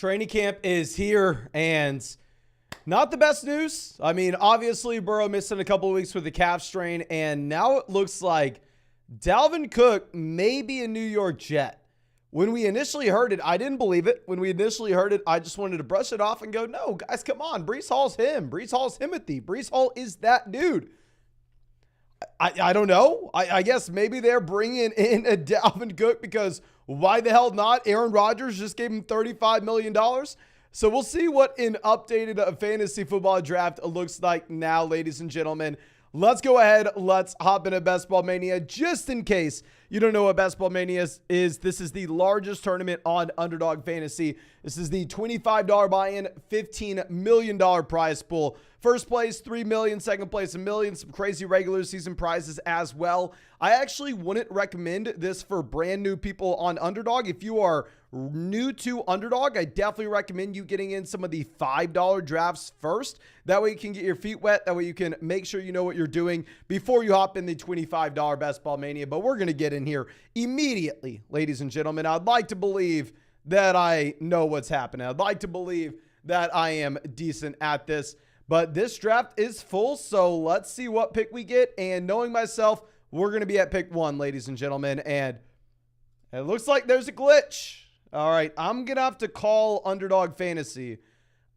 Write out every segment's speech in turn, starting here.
Training camp is here, and not the best news. I mean, obviously, Burrow missing a couple of weeks with the calf strain, and now it looks like Dalvin Cook may be a New York Jet. When we initially heard it, I didn't believe it. When we initially heard it, I just wanted to brush it off and go, no, guys, come on. Breece Hall's him. Breece Hall's Timothy. Breece Hall is that dude. I don't know. I guess maybe they're bringing in a Dalvin Cook because why the hell not? Aaron Rodgers just gave him $35 million. So we'll see what an updated fantasy football draft looks like now, ladies and gentlemen. Let's go ahead. Let's hop into Best Ball Mania. Just in case you don't know what Best Ball Mania is, this is the largest tournament on Underdog Fantasy. This is the $25 buy-in, $15 million prize pool. First place, $3 million. Second place, $1 million. Some crazy regular season prizes as well. I actually wouldn't recommend this for brand new people on Underdog. If you are new to Underdog, I definitely recommend you getting in some of the $5 drafts first. That way you can get your feet wet. That way you can make sure you know what you're doing before you hop in the $25 Best Ball Mania. But we're going to get in here immediately, ladies and gentlemen. I'd like to believe that I know what's happening. I'd like to believe that I am decent at this. But this draft is full, so let's see what pick we get. And knowing myself, we're going to be at pick 1, ladies and gentlemen. And it looks like there's a glitch. All right, I'm going to have to call Underdog Fantasy.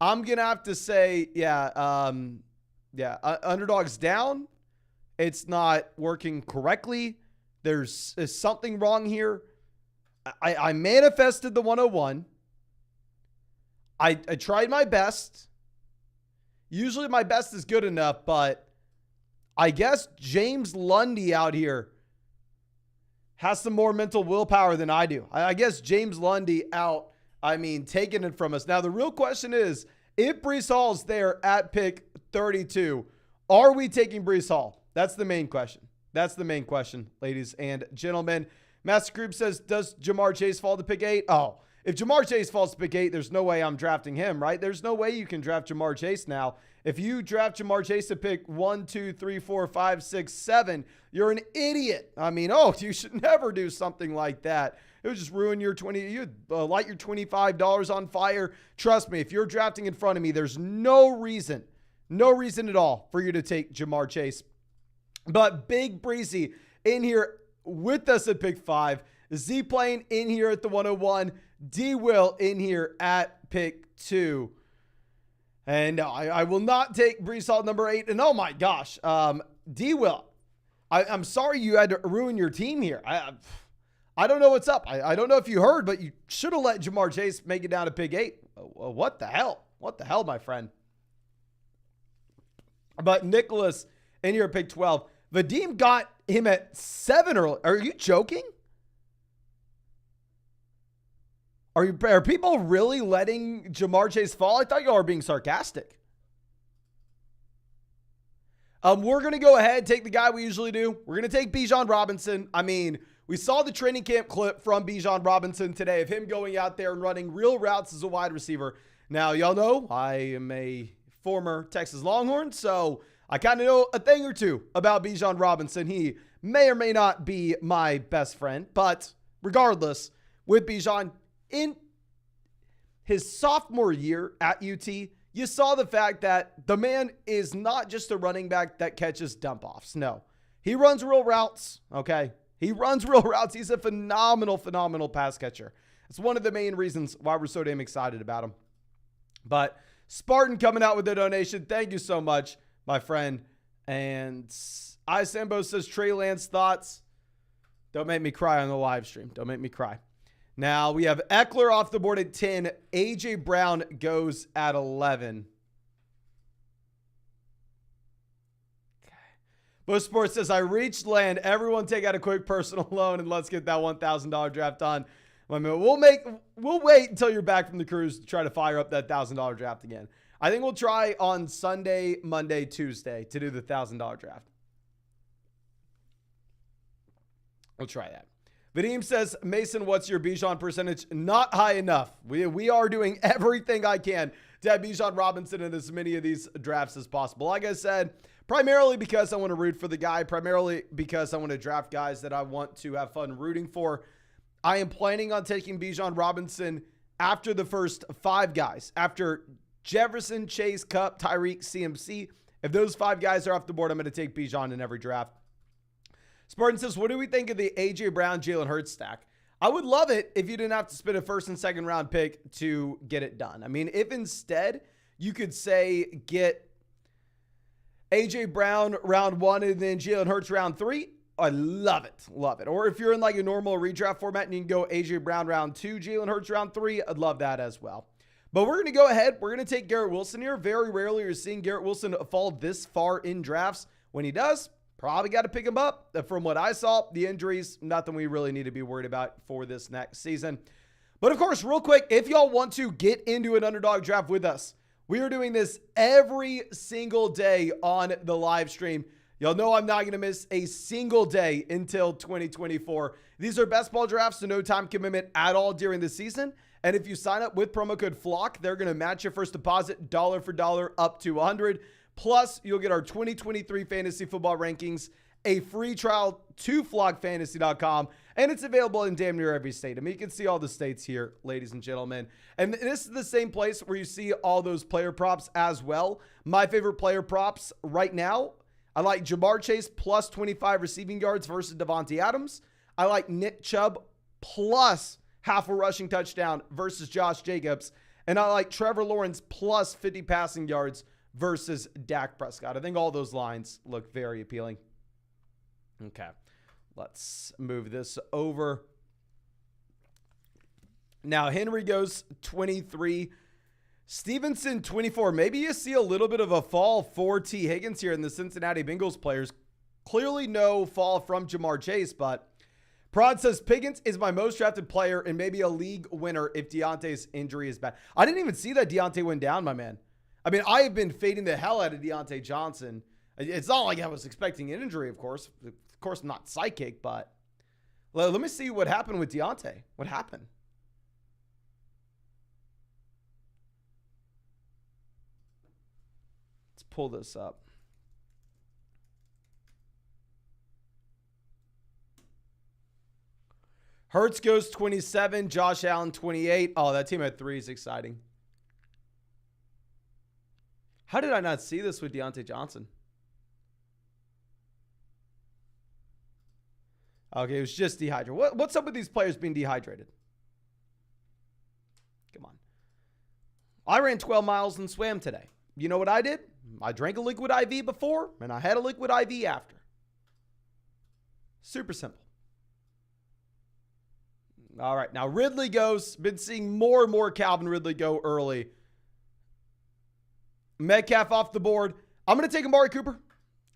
I'm going to have to say, Underdog's down. It's not working correctly. There's something wrong here. I manifested the 101. I tried my best. Usually my best is good enough, but I guess James Lundy out here has some more mental willpower than I do. I guess James Lundy out, taking it from us. Now, the real question is, if Breece Hall's there at pick 32, are we taking Breece Hall? That's the main question. That's the main question, ladies and gentlemen. Master Group says, does Jamar Chase fall to pick 8? Oh, if Jamar Chase falls to pick 8, there's no way I'm drafting him, right? There's no way you can draft Jamar Chase now. If you draft Jamar Chase to pick 1, 2, 3, 4, 5, 6, 7, you're an idiot. You should never do something like that. It would just ruin your you'd light your $25 on fire. Trust me, if you're drafting in front of me, there's no reason at all for you to take Jamar Chase. But Big Breezy in here with us at pick 5. Z-Plane in here at the 101. D-Will in here at pick 2. And I will not take Breece Hall number 8. And oh my gosh, D-Will, I'm sorry you had to ruin your team here. I don't know what's up. I don't know if you heard, but you should have let Jamar Chase make it down to pick 8. What the hell? What the hell, my friend? But Nicholas in here at pick 12. Vadim got him at 7 early. Are you joking? Are people really letting Jamar Chase fall? I thought y'all were being sarcastic. We're going to go ahead and take the guy we usually do. We're going to take Bijan Robinson. We saw the training camp clip from Bijan Robinson today of him going out there and running real routes as a wide receiver. Now, y'all know I am a former Texas Longhorn, so I kind of know a thing or two about Bijan Robinson. He may or may not be my best friend, but regardless, with Bijan, in his sophomore year at UT, you saw the fact that the man is not just a running back that catches dump-offs. No, he runs real routes, okay? He runs real routes. He's a phenomenal pass catcher. It's one of the main reasons why we're so damn excited about him. But Spartan coming out with a donation. Thank you so much, my friend. And Isambo says, Trey Lance thoughts. Don't make me cry on the live stream. Don't make me cry. Now, we have Eckler off the board at 10. A.J. Brown goes at 11. Okay. Bush Sports says, I reached land. Everyone take out a quick personal loan and let's get that $1,000 draft on. We'll wait until you're back from the cruise to try to fire up that $1,000 draft again. I think we'll try on Sunday, Monday, Tuesday to do the $1,000 draft. We'll try that. Vadim says, Mason, what's your Bijan percentage? Not high enough. We are doing everything I can to have Bijan Robinson in as many of these drafts as possible. Like I said, primarily because I want to root for the guy, primarily because I want to draft guys that I want to have fun rooting for. I am planning on taking Bijan Robinson after the first 5 guys. After Jefferson, Chase, Kupp, Tyreek, CMC. If those 5 guys are off the board, I'm going to take Bijan in every draft. Spartan says, what do we think of the A.J. Brown, Jalen Hurts stack? I would love it if you didn't have to spend a first and second round pick to get it done. I mean, if instead you could say get A.J. Brown round 1 and then Jalen Hurts round 3, I love it. Love it. Or if you're in like a normal redraft format and you can go A.J. Brown round 2, Jalen Hurts round 3, I'd love that as well. But we're going to go ahead. We're going to take Garrett Wilson here. Very rarely you're seeing Garrett Wilson fall this far in drafts. When he does, probably got to pick him up. From what I saw, the injuries, nothing we really need to be worried about for this next season. But of course, real quick, if y'all want to get into an underdog draft with us, we are doing this every single day on the live stream. Y'all know I'm not going to miss a single day until 2024. These are best ball drafts, so no time commitment at all during the season. And if you sign up with promo code FLOCK, they're going to match your first deposit dollar for dollar up to $100. Plus, you'll get our 2023 fantasy football rankings, a free trial to flockfantasy.com, and it's available in damn near every state. I mean, you can see all the states here, ladies and gentlemen. And this is the same place where you see all those player props as well. My favorite player props right now, I like Jamar Chase plus 25 receiving yards versus Devontae Adams. I like Nick Chubb plus half a rushing touchdown versus Josh Jacobs. And I like Trevor Lawrence plus 50 passing yards versus Dak Prescott. I think all those lines look very appealing. Okay, let's move this over. Now, Henry goes 23. Stevenson, 24. Maybe you see a little bit of a fall for T. Higgins here in the Cincinnati Bengals players. Clearly no fall from Jamar Chase, but Prod says, Pickens is my most drafted player and maybe a league winner if Deontay's injury is bad. I didn't even see that Deontay went down, my man. I mean, I have been fading the hell out of Deontay Johnson. It's not like I was expecting an injury, of course. Of course, I'm not psychic, but let me see what happened with Deontay. What happened? Let's pull this up. Hurts goes 27. Josh Allen, 28. Oh, that team at 3 is exciting. How did I not see this with Deontay Johnson? Okay, it was just dehydrated. What's up with these players being dehydrated? Come on. I ran 12 miles and swam today. You know what I did? I drank a liquid IV before, and I had a liquid IV after. Super simple. All right, now Ridley goes. Been seeing more and more Calvin Ridley go early. Metcalf off the board. I'm going to take Amari Cooper.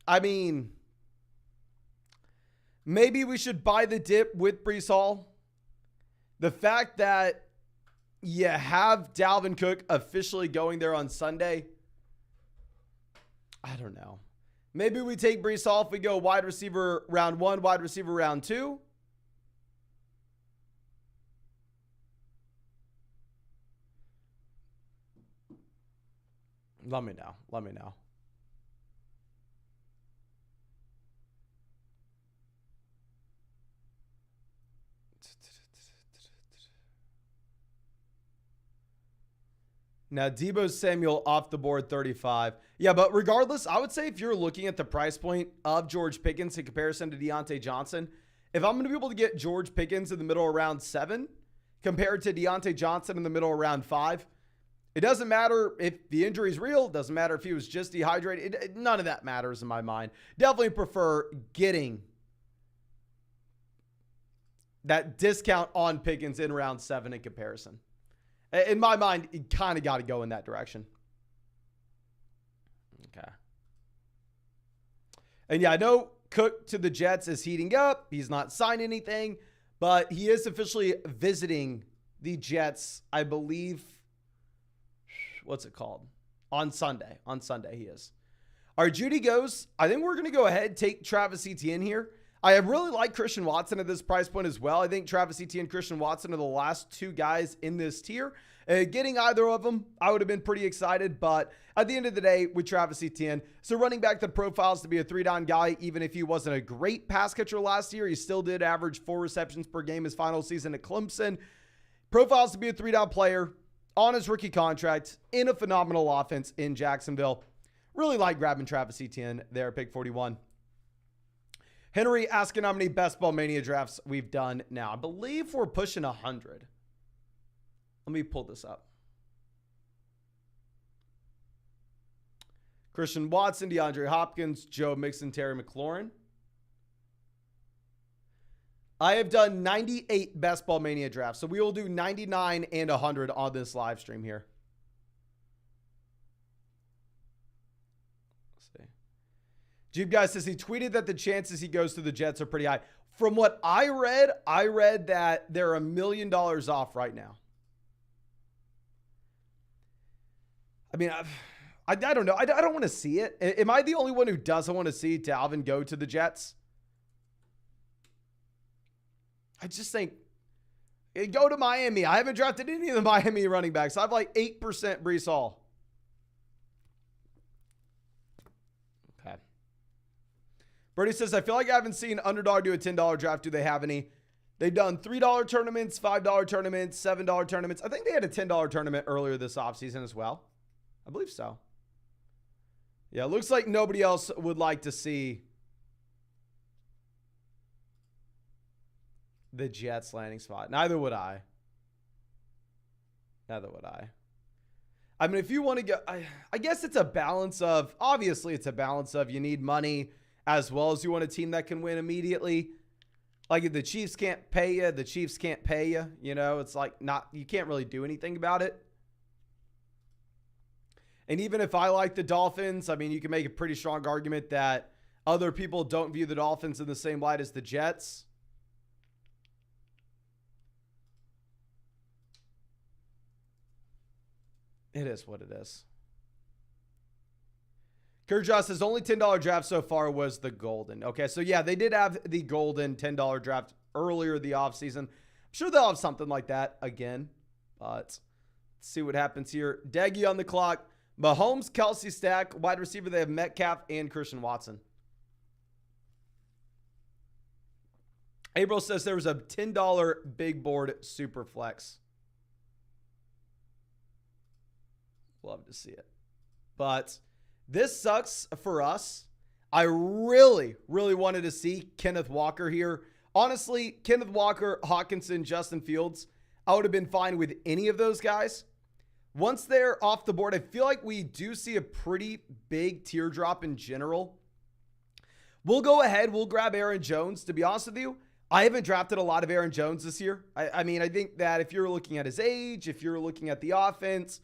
I mean, maybe we should buy the dip with Breece Hall. The fact that you have Dalvin Cook officially going there on Sunday, I don't know. Maybe we take Breece Hall if we go wide receiver round 1, wide receiver round 2. Let me know. Let me know. Now, Deebo Samuel off the board, 35. Yeah, but regardless, I would say if you're looking at the price point of George Pickens in comparison to Deontay Johnson, if I'm going to be able to get George Pickens in the middle of round 7 compared to Deontay Johnson in the middle of round 5, it doesn't matter if the injury is real. It doesn't matter if he was just dehydrated. None of that matters in my mind. Definitely prefer getting that discount on Pickens in round 7 in comparison. In my mind, you kind of got to go in that direction. Okay. And yeah, I know Cook to the Jets is heating up. He's not signed anything, but he is officially visiting the Jets, I believe. What's it called? On Sunday. On Sunday he is. Our Judy goes. I think we're going to go ahead and take Travis Etienne here. I really like Christian Watson at this price point as well. I think Travis Etienne and Christian Watson are the last 2 guys in this tier. Getting either of them, I would have been pretty excited. But at the end of the day, with Travis Etienne, so running back that profiles to be a 3-down guy, even if he wasn't a great pass catcher last year, he still did average 4 receptions per game his final season at Clemson. Profiles to be a 3-down player on his rookie contract in a phenomenal offense in Jacksonville. Really like grabbing Travis Etienne there at pick 41. Henry asking how many Best Ball Mania drafts we've done now. I believe we're pushing 100. Let me pull this up. Christian Watson, DeAndre Hopkins, Joe Mixon, Terry McLaurin. I have done 98 Best Ball Mania drafts. So we will do 99 and 100 on this live stream here. Let's see. Jeep Guy says he tweeted that the chances he goes to the Jets are pretty high. From what I read that they're $1 million off right now. I mean, I don't know. I don't want to see it. Am I the only one who doesn't want to see Dalvin go to the Jets? I just think, go to Miami. I haven't drafted any of the Miami running backs. I have like 8% Breece Hall. Okay. Bertie says, I feel like I haven't seen Underdog do a $10 draft. Do they have any? They've done $3 tournaments, $5 tournaments, $7 tournaments. I think they had a $10 tournament earlier this offseason as well. I believe so. Yeah, it looks like nobody else would like to see the Jets landing spot. Neither would I. Neither would I. I mean, if you want to go, I guess it's a balance of, obviously it's a balance of you need money as well as you want a team that can win immediately. Like if the Chiefs can't pay you, the Chiefs can't pay you. You know, it's like you can't really do anything about it. And even if I like the Dolphins, I mean, you can make a pretty strong argument that other people don't view the Dolphins in the same light as the Jets. It is what it is. Kerjoss says only $10 draft so far was the Golden. Okay, so yeah, they did have the Golden $10 draft earlier the offseason. I'm sure they'll have something like that again. But let's see what happens here. Deggy on the clock. Mahomes, Kelsey stack. Wide receiver, they have Metcalf and Christian Watson. April says there was a $10 big board super flex. Love to see it. But this sucks for us. I really, really wanted to see Kenneth Walker here. Honestly, Kenneth Walker, Hawkinson, Justin Fields, I would have been fine with any of those guys. Once they're off the board, I feel like we do see a pretty big teardrop in general. We'll go ahead. We'll grab Aaron Jones. To be honest with you, I haven't drafted a lot of Aaron Jones this year. I mean, I think that if you're looking at his age, if you're looking at the offense,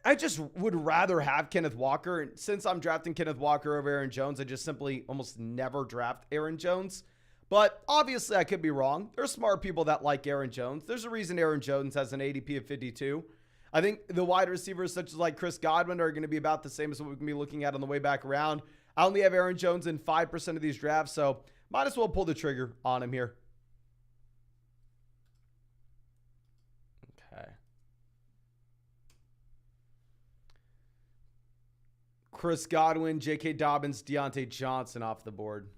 I just would rather have Kenneth Walker. And since I'm drafting Kenneth Walker over Aaron Jones, I just simply almost never draft Aaron Jones. But obviously, I could be wrong. There's smart people that like Aaron Jones. There's a reason Aaron Jones has an ADP of 52. I think the wide receivers such as like Chris Godwin are going to be about the same as what we can be looking at on the way back around. I only have Aaron Jones in 5% of these drafts, so might as well pull the trigger on him here. Okay. Chris Godwin, J.K. Dobbins, Deontay Johnson off the board.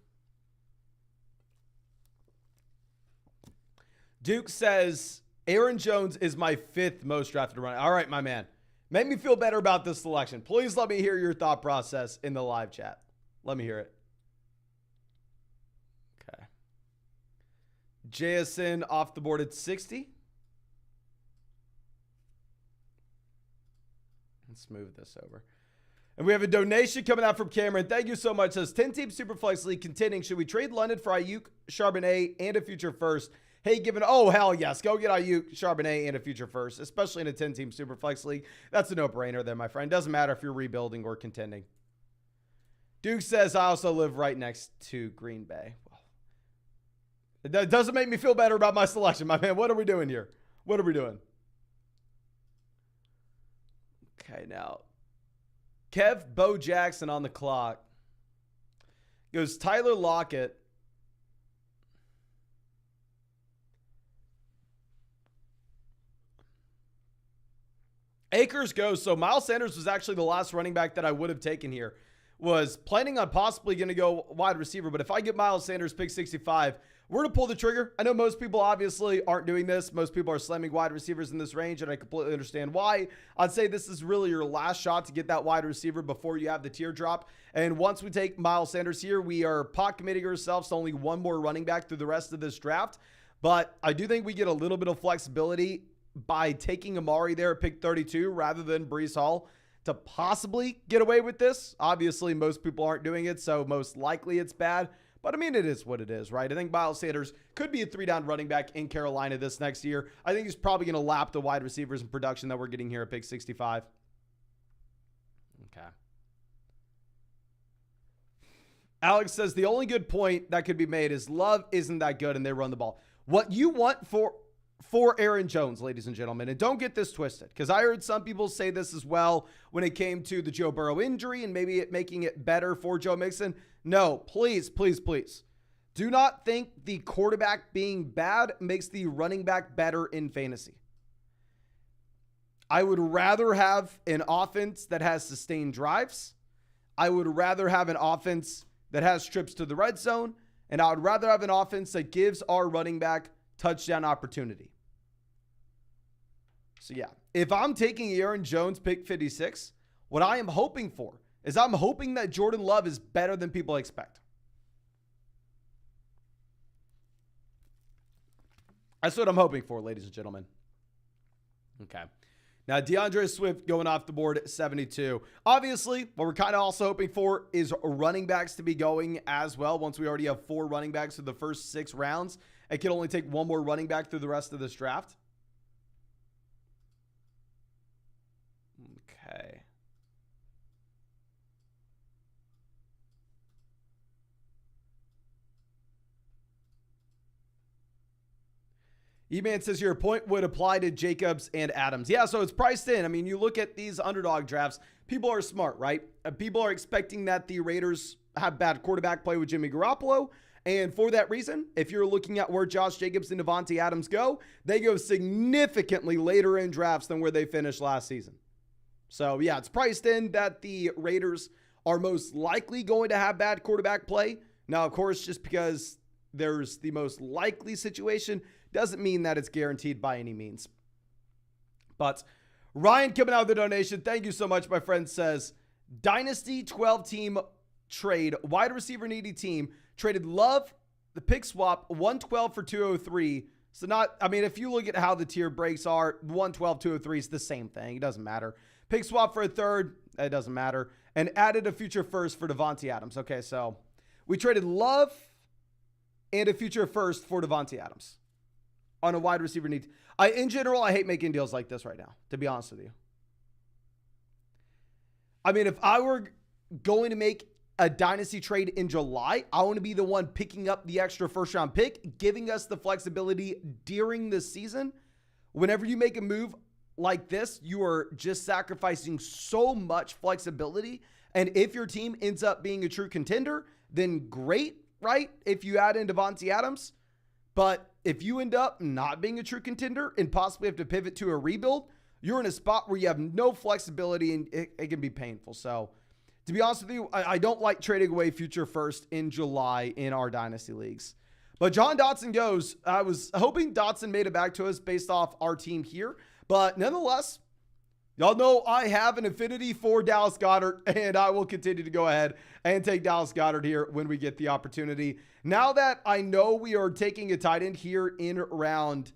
Duke says, Aaron Jones is my 5th most drafted runner. All right, my man. Make me feel better about this selection. Please let me hear your thought process in the live chat. Let me hear it. Okay. JSN off the board at 60. Let's move this over. And we have a donation coming out from Cameron. Thank you so much. It says 10-team Superflex League contending. Should we trade London for Ayuk, Charbonnet, and a future first? Hey, given, oh, hell yes. Go get Ayuk, Charbonnet, and a future first, especially in a 10-team Superflex League. That's a no-brainer there, my friend. Doesn't matter if you're rebuilding or contending. Duke says, I also live right next to Green Bay. Well, it doesn't make me feel better about my selection, my man. What are we doing here? What are we doing? Okay, now. Kev Bo Jackson on the clock. Goes Tyler Lockett. Akers goes. So Miles Sanders was actually the last running back that I would have taken here. Was planning on possibly going to go wide receiver, but if I get Miles Sanders pick 65, we're going to pull the trigger. I know most people obviously aren't doing this. Most people are slamming wide receivers in this range, and I completely understand why. I'd say this is really your last shot to get that wide receiver before you have the teardrop. And once we take Miles Sanders here, we are pot committing ourselves to only one more running back through the rest of this draft. But I do think we get a little bit of flexibility by taking Amari there at pick 32 rather than Breece Hall to possibly get away with this. Obviously, most people aren't doing it, so most likely it's bad. But, I mean, it is what it is, right? I think Miles Sanders could be a 3-down running back in Carolina this next year. I think he's probably going to lap the wide receivers in production that we're getting here at pick 65. Okay. Alex says the only good point that could be made is Love isn't that good and they run the ball. What you want for Aaron Jones, ladies and gentlemen, and don't get this twisted, because I heard some people say this as well when it came to the Joe Burrow injury and maybe it making it better for Joe Mixon. No, please, please, please. Do not think the quarterback being bad makes the running back better in fantasy. I would rather have an offense that has sustained drives. I would rather have an offense that has trips to the red zone. And I would rather have an offense that gives our running back touchdown opportunity. So yeah, if I'm taking Aaron Jones pick 56, what I am hoping for is I'm hoping that Jordan Love is better than people expect. That's what I'm hoping for, ladies and gentlemen. Okay. Now, DeAndre Swift going off the board at 72. Obviously, what we're kind of also hoping for is running backs to be going as well. Once we already have 4 running backs through the first 6 rounds, it can only take 1 more running back through the rest of this draft. Okay. E-Man says your point would apply to Jacobs and Adams. Yeah, so it's priced in. I mean, you look at these underdog drafts, people are smart, right? People are expecting that the Raiders have bad quarterback play with Jimmy Garoppolo. And for that reason, if you're looking at where Josh Jacobs and Devontae Adams go, they go significantly later in drafts than where they finished last season. So, yeah, it's priced in that the Raiders are most likely going to have bad quarterback play. Now, of course, just because there's the most likely situation doesn't mean that it's guaranteed by any means. But Ryan coming out of the donation, thank you so much, my friend, says, Dynasty 12-team trade, wide receiver needy team, traded Love, the pick swap, 112 for 203. So not, I mean, if you look at how the tier breaks are, 112, 203 is the same thing. It doesn't matter. Pick swap for a third, it doesn't matter. And added a future first for Devontae Adams. Okay, so we traded Love and a future first for Devontae Adams on a wide receiver need. In general, I hate making deals like this right now, to be honest with you. I mean, if I were going to make a dynasty trade in July, I want to be the one picking up the extra first round pick, giving us the flexibility during the season. Whenever you make a move like this, you are just sacrificing so much flexibility. And if your team ends up being a true contender, then great, right? If you add in Devontae Adams. But if you end up not being a true contender and possibly have to pivot to a rebuild, you're in a spot where you have no flexibility and it can be painful. So to be honest with you, I don't like trading away future first in July in our dynasty leagues. But John Dotson goes. I was hoping Dotson made it back to us based off our team here. But nonetheless, y'all know I have an affinity for Dallas Goedert, and I will continue to go ahead and take Dallas Goedert here when we get the opportunity. Now that I know we are taking a tight end here in round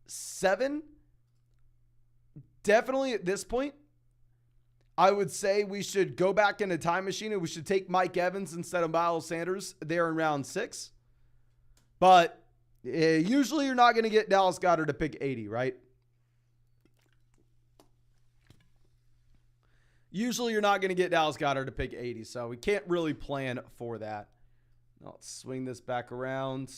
7, definitely at this point, I would say we should go back in a time machine and we should take Mike Evans instead of Miles Sanders there in round 6. But usually you're not going to get Dallas Goedert to pick 80, right? Usually you're not going to get Dallas Goedert to pick 80, so we can't really plan for that. Now let's swing this back around.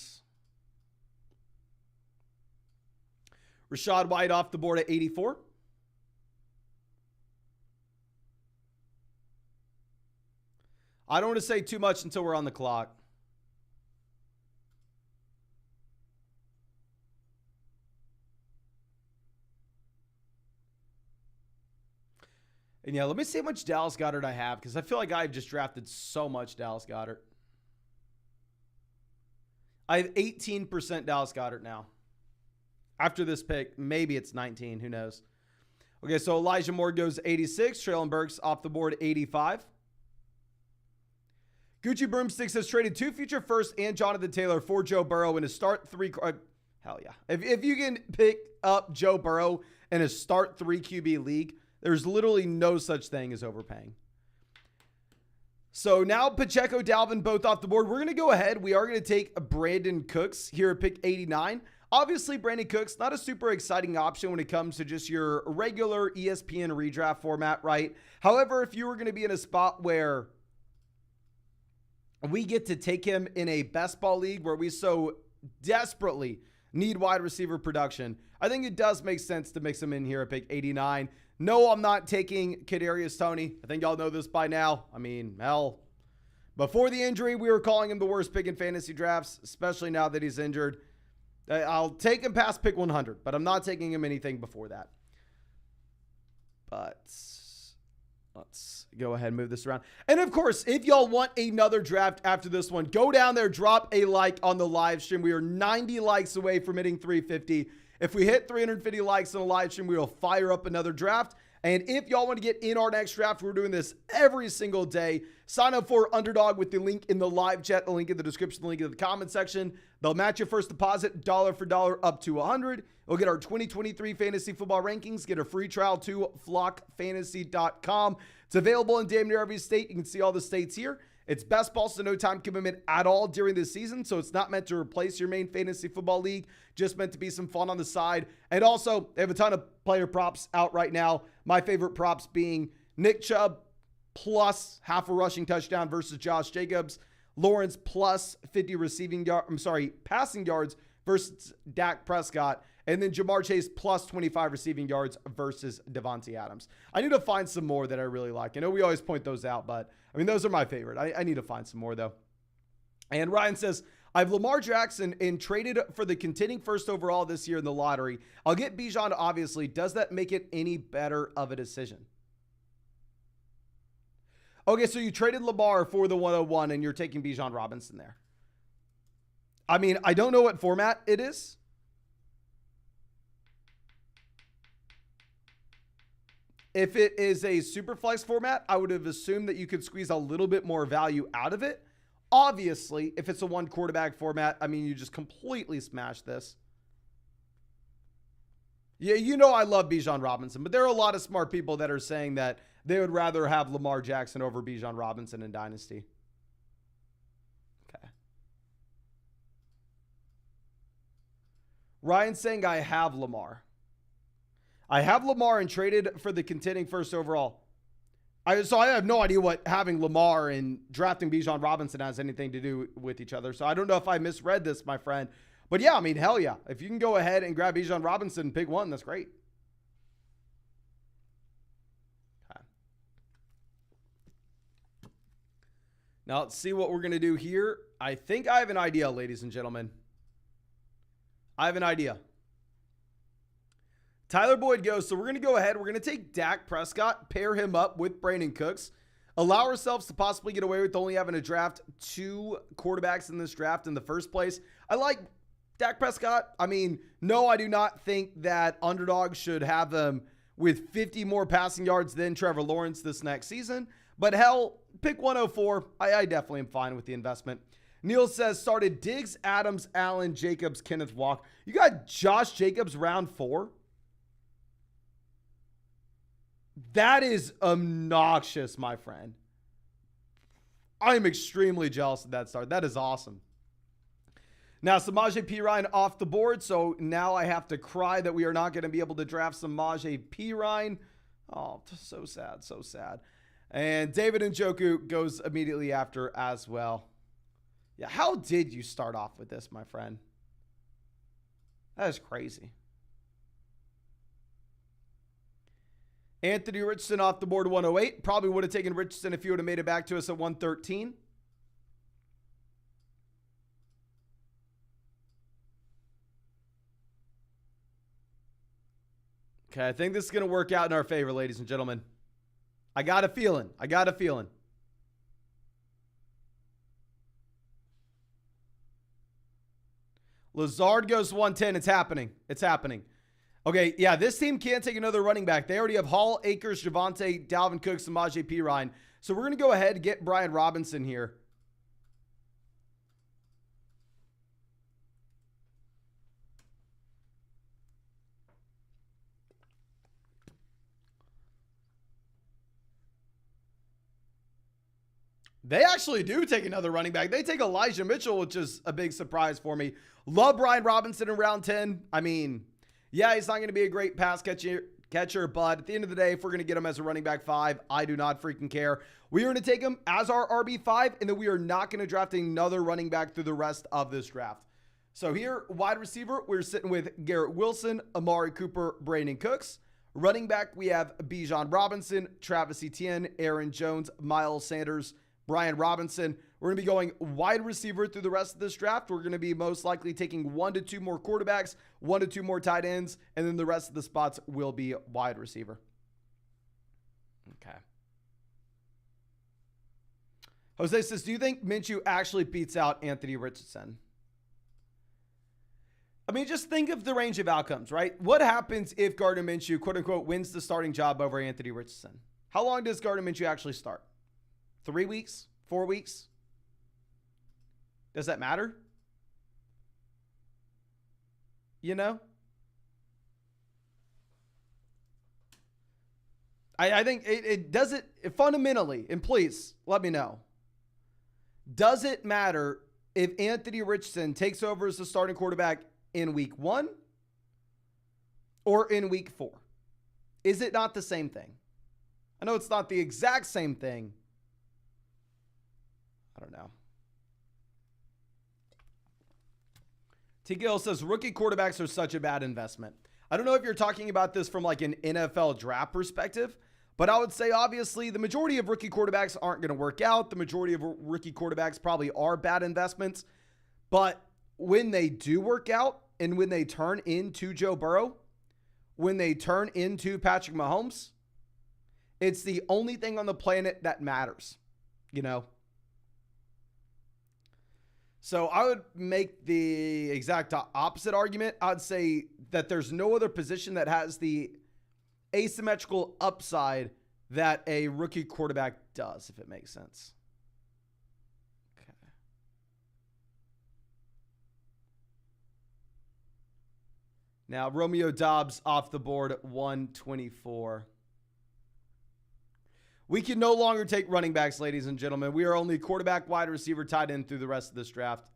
Rachaad White off the board at 84. I don't want to say too much until we're on the clock. And yeah, let me see how much Dallas Goedert I have, because I feel like I've just drafted so much Dallas Goedert. I have 18% Dallas Goedert now. After this pick, maybe it's 19. Who knows? Okay, so Elijah Moore goes 86. Traylon Burks off the board, 85. Gucci Broomsticks has traded 2 future firsts and Jonathan Taylor for Joe Burrow in a start 3. Hell yeah. If you can pick up Joe Burrow in a start 3 QB league, there's literally no such thing as overpaying. So now Pacheco, Dalvin, both off the board. We're going to go ahead. We are going to take Brandon Cooks here at pick 89. Obviously, Brandon Cooks, not a super exciting option when it comes to just your regular ESPN redraft format, right? However, if you were going to be in a spot where we get to take him in a best ball league where we so desperately need wide receiver production, I think it does make sense to mix him in here at pick 89. No, I'm not taking Kadarius Toney. I think y'all know this by now. I mean, hell, before the injury, we were calling him the worst pick in fantasy drafts, especially now that he's injured. I'll take him past pick 100, but I'm not taking him anything before that. But let's go ahead and move this around. And of course, if y'all want another draft after this one, go down there, drop a like on the live stream. We are 90 likes away from hitting 350. If we hit 350 likes on the live stream, we will fire up another draft. And if y'all want to get in our next draft, we're doing this every single day. Sign up for Underdog with the link in the live chat, the link in the description, the link in the comment section. They'll match your first deposit dollar for dollar up to 100. You'll get our 2023 fantasy football rankings, get a free trial to flockfantasy.com. It's available in damn near every state. You can see all the states here. It's best ball, so no time commitment at all during this season. So it's not meant to replace your main fantasy football league, just meant to be some fun on the side. And also, they have a ton of player props out right now. My favorite props being Nick Chubb plus half a rushing touchdown versus Josh Jacobs. Lawrence plus 50 passing yards versus Dak Prescott. And then Jamar Chase plus 25 receiving yards versus Devontae Adams. I need to find some more that I really like. I know we always point those out, but I mean, those are my favorite. I need to find some more, though. And Ryan says, I have Lamar Jackson and traded for the contending first overall this year in the lottery. I'll get Bijan, obviously. Does that make it any better of a decision? Okay, so you traded Lamar for the 101 and you're taking Bijan Robinson there. I mean, I don't know what format it is. If it is a super flex format, I would have assumed that you could squeeze a little bit more value out of it. Obviously, if it's a 1 quarterback format, I mean, you just completely smash this. Yeah, you know I love Bijan Robinson, but there are a lot of smart people that are saying that they would rather have Lamar Jackson over Bijan Robinson in Dynasty. Okay. Ryan's saying I have Lamar. I have Lamar and traded for the contending first overall. So I have no idea what having Lamar and drafting Bijan Robinson has anything to do with each other. So I don't know if I misread this, my friend. But yeah, I mean, hell yeah. If you can go ahead and grab Bijan Robinson, pick 1, that's great. Okay. Now let's see what we're going to do here. I think I have an idea, ladies and gentlemen. I have an idea. Tyler Boyd goes, so we're going to go ahead. We're going to take Dak Prescott, pair him up with Brandon Cooks, allow ourselves to possibly get away with only having to draft 2 quarterbacks in this draft in the first place. I like Dak Prescott. I mean, no, I do not think that Underdog should have them with 50 more passing yards than Trevor Lawrence this next season. But hell, pick 104. I definitely am fine with the investment. Neil says, started Diggs, Adams, Allen, Jacobs, Kenneth Walker. You got Josh Jacobs round 4? That is obnoxious, my friend. I'm extremely jealous of that start. That is awesome. Now, Samaje Perine off the board, so now I have to cry that we are not going to be able to draft Samaje Perine. Oh, so sad, so sad. And David Njoku goes immediately after as well. Yeah, how did you start off with this, my friend? That is crazy. Anthony Richardson off the board 108. Probably would have taken Richardson if he would have made it back to us at 113. Okay, I think this is going to work out in our favor, ladies and gentlemen. I got a feeling. I got a feeling. Lazard goes 110. It's happening. It's happening. Okay, yeah, this team can't take another running back. They already have Hall, Akers, Javonte, Dalvin Cook, Samaje Perine. So we're going to go ahead and get Bijan Robinson here. They actually do take another running back. They take Elijah Mitchell, which is a big surprise for me. Love Bijan Robinson in round 10. I mean, yeah, he's not going to be a great pass catcher, but at the end of the day, if we're going to get him as a running back 5, I do not freaking care. We are going to take him as our RB5, and then we are not going to draft another running back through the rest of this draft. So here, wide receiver, we're sitting with Garrett Wilson, Amari Cooper, Brandon Cooks. Running back, we have Bijan Robinson, Travis Etienne, Aaron Jones, Miles Sanders, Bijan Robinson. We're going to be going wide receiver through the rest of this draft. We're going to be most likely taking 1 to 2 more quarterbacks, 1 to 2 more tight ends, and then the rest of the spots will be wide receiver. Okay. Jose says, do you think Minshew actually beats out Anthony Richardson? I mean, just think of the range of outcomes, right? What happens if Gardner Minshew, quote unquote, wins the starting job over Anthony Richardson? How long does Gardner Minshew actually start? 3 weeks? 4 weeks? Does that matter? You know? I think it doesn't fundamentally, and please let me know. Does it matter if Anthony Richardson takes over as the starting quarterback in week 1 or in week 4? Is it not the same thing? I know it's not the exact same thing. I don't know. T. Gill says rookie quarterbacks are such a bad investment. I don't know if you're talking about this from like an NFL draft perspective, but I would say obviously the majority of rookie quarterbacks aren't going to work out. The majority of rookie quarterbacks probably are bad investments. But when they do work out and when they turn into Joe Burrow, when they turn into Patrick Mahomes, it's the only thing on the planet that matters, you know? So I would make the exact opposite argument. I'd say that there's no other position that has the asymmetrical upside that a rookie quarterback does, if it makes sense. Okay. Now, Romeo Doubs off the board at 124. We can no longer take running backs, ladies and gentlemen. We are only quarterback, wide receiver, tight end through the rest of this draft.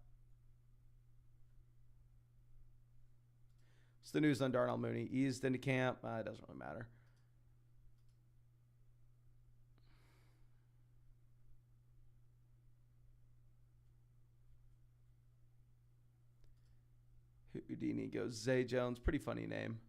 What's the news on Darnell Mooney? Eased into camp. It doesn't really matter. Houdini goes Zay Jones. Pretty funny name.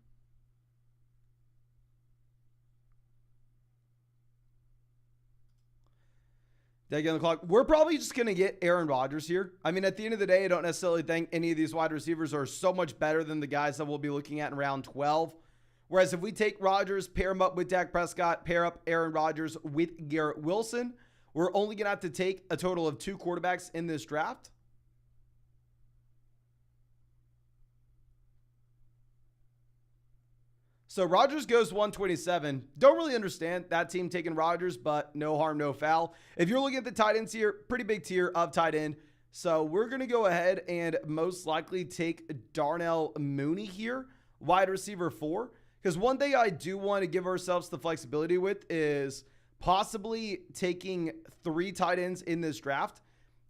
Day on the clock. We're probably just going to get Aaron Rodgers here. I mean, at the end of the day, I don't necessarily think any of these wide receivers are so much better than the guys that we'll be looking at in round 12. Whereas if we take Rodgers, pair him up with Dak Prescott, pair up Aaron Rodgers with Garrett Wilson, we're only going to have to take a total of 2 quarterbacks in this draft. So Rodgers goes 127. Don't really understand that team taking Rodgers, but no harm, no foul. If you're looking at the tight ends here, pretty big tier of tight end. So we're going to go ahead and most likely take Darnell Mooney here, wide receiver 4. Because one thing I do want to give ourselves the flexibility with is possibly taking 3 tight ends in this draft.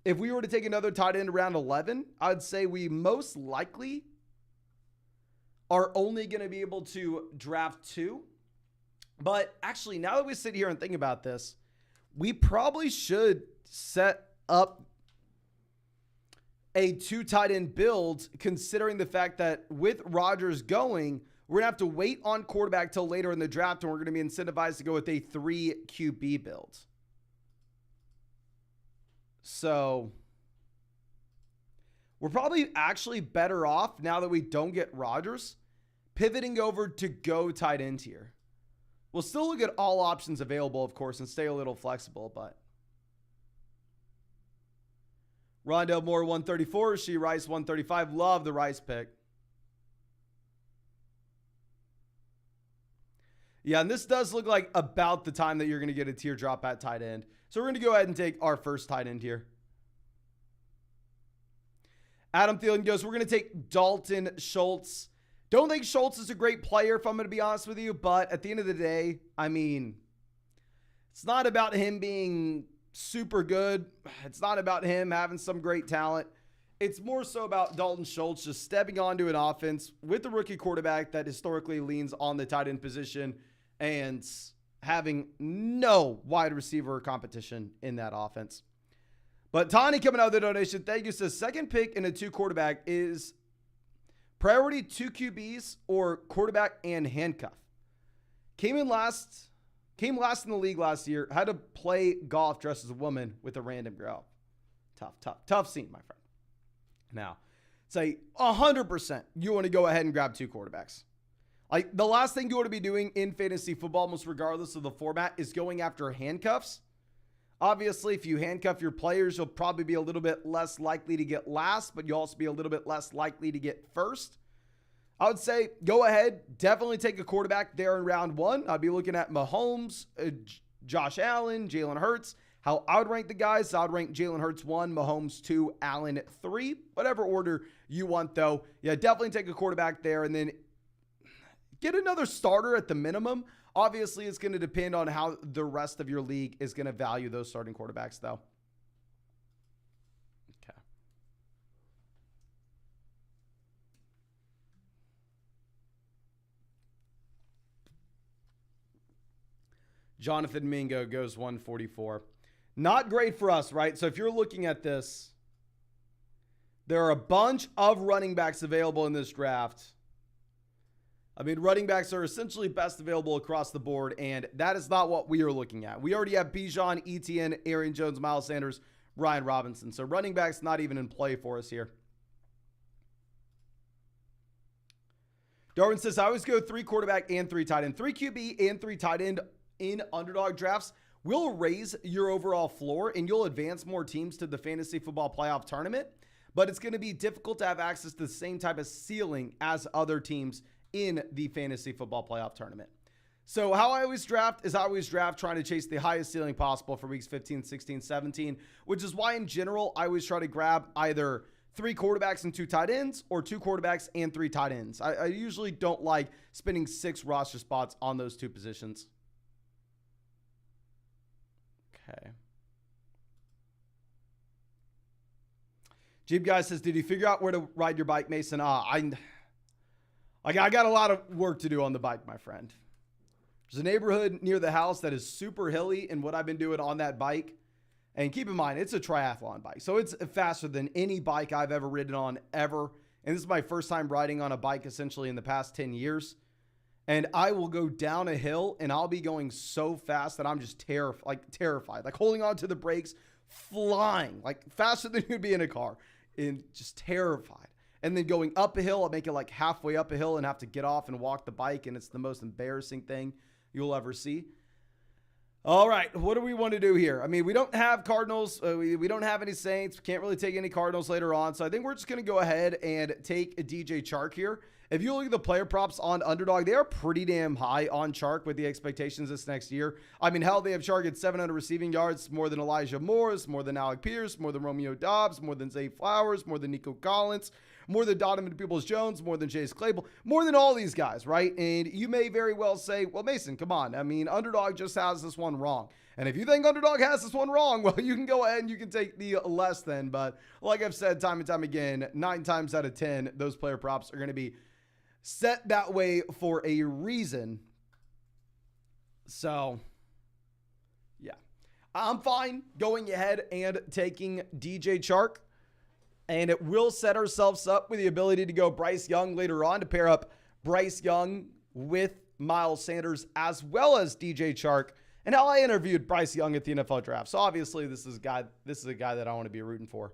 If we were to take another tight end around 11, I'd say we most likely are only going to be able to draft 2. But actually, now that we sit here and think about this, we probably should set up a 2 tight end build, considering the fact that with Rodgers going, we're going to have to wait on quarterback till later in the draft, and we're going to be incentivized to go with a 3 QB build. So we're probably actually better off, now that we don't get Rodgers, pivoting over to go tight end here. We'll still look at all options available, of course, and stay a little flexible, but Rondell Moore, 134. She Rice, 135. Love the Rice pick. Yeah, and this does look like about the time that you're going to get a teardrop at tight end. So we're going to go ahead and take our first tight end here. Adam Thielen goes, we're going to take Dalton Schultz. Don't think Schultz is a great player, if I'm going to be honest with you. But at the end of the day, I mean, it's not about him being super good. It's not about him having some great talent. It's more so about Dalton Schultz just stepping onto an offense with a rookie quarterback that historically leans on the tight end position and having no wide receiver competition in that offense. But Tani coming out of the donation, thank you, says second pick in a 2 quarterback is priority 2 QBs or quarterback and handcuff. Came last in the league last year, had to play golf dressed as a woman with a random girl. Tough scene, my friend. Now, say 100% you want to go ahead and grab 2 quarterbacks. Like, the last thing you want to be doing in fantasy football, almost regardless of the format, is going after handcuffs. Obviously, if you handcuff your players, you'll probably be a little bit less likely to get last, but you'll also be a little bit less likely to get first. I would say go ahead, definitely take a quarterback there in round 1. I'd be looking at Mahomes, Josh Allen, Jalen Hurts. How I would rank the guys, I would rank Jalen Hurts 1, Mahomes 2, Allen 3. Whatever order you want, though. Yeah, definitely take a quarterback there and then get another starter at the minimum. Obviously, it's going to depend on how the rest of your league is going to value those starting quarterbacks, though. Okay. Jonathan Mingo goes 144. Not great for us, right? So if you're looking at this, there are a bunch of running backs available in this draft. I mean, running backs are essentially best available across the board, and that is not what we are looking at. We already have Bijan, Etienne, Aaron Jones, Miles Sanders, Bijan Robinson. So running backs not even in play for us here. Darwin says, I always go 3 quarterback and 3 tight end. 3 QB and 3 tight end in underdog drafts will raise your overall floor, and you'll advance more teams to the fantasy football playoff tournament. But it's going to be difficult to have access to the same type of ceiling as other teams in the fantasy football playoff tournament. So how I always draft is I always draft trying to chase the highest ceiling possible for weeks 15, 16, 17, which is why in general, I always try to grab either 3 quarterbacks and 2 tight ends or 2 quarterbacks and 3 tight ends. I usually don't like spending 6 roster spots on those 2 positions. Okay. Jeep Guy says, did you figure out where to ride your bike, Mason? I got a lot of work to do on the bike, my friend. There's a neighborhood near the house that is super hilly, and what I've been doing on that bike, and keep in mind, it's a triathlon bike, so it's faster than any bike I've ever ridden on ever, and this is my first time riding on a bike essentially in the past 10 years, and I will go down a hill, and I'll be going so fast that I'm just terrified, like holding on to the brakes, flying, like faster than you'd be in a car, and just terrified. And then going up a hill, I'll make it like halfway up a hill and have to get off and walk the bike. And it's the most embarrassing thing you'll ever see. All right, what do we want to do here? I mean, we don't have Cardinals. We don't have any Saints. We can't really take any Cardinals later on. So I think we're just going to go ahead and take a DJ Chark here. If you look at the player props on Underdog, they are pretty damn high on Chark with the expectations this next year. I mean, hell, they have Chark at 700 receiving yards, more than Elijah Morris, more than Alec Pierce, more than Romeo Dobbs, more than Zay Flowers, more than Nico Collins, more than Donovan Peoples-Jones, more than Chase Claypool, more than all these guys, right? And you may very well say, well, Mason, come on. I mean, Underdog just has this one wrong. And if you think Underdog has this one wrong, well, you can go ahead and you can take the less than. But like I've said time and time again, 9 times out of 10, those player props are going to be set that way for a reason. So, yeah. I'm fine going ahead and taking DJ Chark. And it will set ourselves up with the ability to go Bryce Young later on to pair up Bryce Young with Miles Sanders as well as DJ Chark. And how I interviewed Bryce Young at the NFL draft. So obviously this is a guy that I want to be rooting for.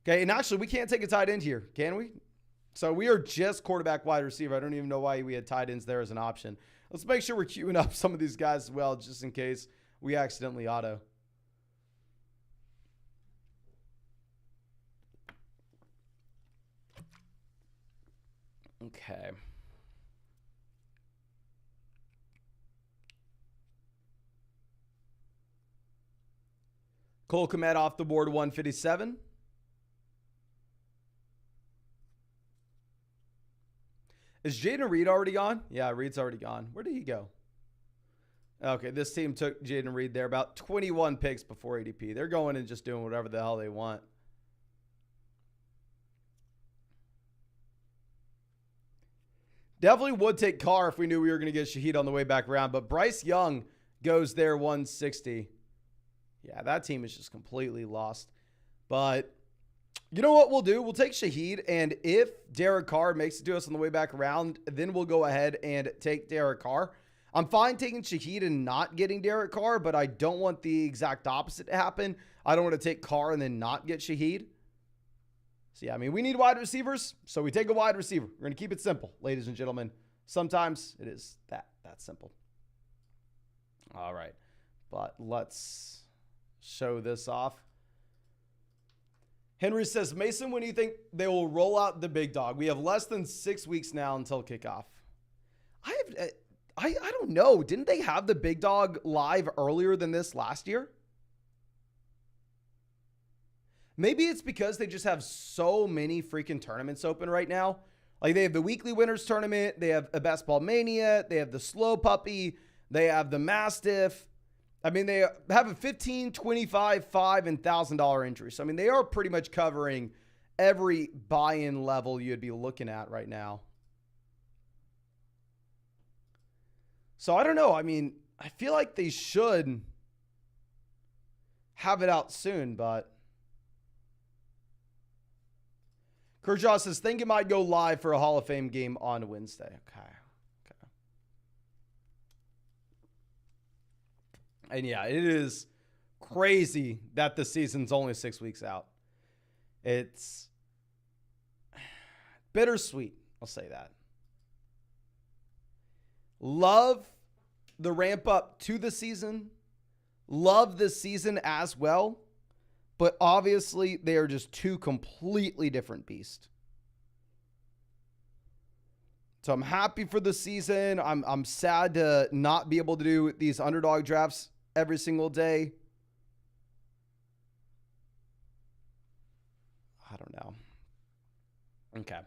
Okay, and actually we can't take a tight end here, can we? So we are just quarterback wide receiver. I don't even know why we had tight ends there as an option. Let's make sure we're queuing up some of these guys as well, just in case we accidentally auto. Okay. Cole Kmet off the board, 157. Is Jaden Reed already gone? Yeah, Reed's already gone. Where did he go? Okay, this team took Jaden Reed there. About 21 picks before ADP. They're going and just doing whatever the hell they want. Definitely would take Carr if we knew we were going to get Shaheed on the way back around. But Bryce Young goes there 160. Yeah, that team is just completely lost. But you know what we'll do? We'll take Shaheed. And if Derek Carr makes it to us on the way back around, then we'll go ahead and take Derek Carr. I'm fine taking Shaheed and not getting Derek Carr, but I don't want the exact opposite to happen. I don't want to take Carr and then not get Shaheed. So, yeah, I mean, we need wide receivers, so we take a wide receiver. We're going to keep it simple, ladies and gentlemen. Sometimes it is that simple. All right, but let's show this off. Henry says, Mason, when do you think they will roll out the big dog? We have less than 6 weeks now until kickoff. I don't know. Didn't they have the big dog live earlier than this last year? Maybe it's because they just have so many freaking tournaments open right now. Like they have the weekly winners tournament. They have a Best Ball Mania. They have the Slow Puppy. They have the Mastiff. I mean, they have a $15, $25, $5, and $1,000 entry. So, I mean, they are pretty much covering every buy-in level you'd be looking at right now. So, I don't know. I mean, I feel like they should have it out soon, but Kershaw says, think it might go live for a Hall of Fame game on Wednesday. Okay. And yeah, it is crazy that the season's only 6 weeks out. It's bittersweet, I'll say that. Love the ramp up to the season. Love the season as well. But obviously, they are just two completely different beasts. So I'm happy for the season. I'm sad to not be able to do these underdog drafts every single day. I don't know. Okay.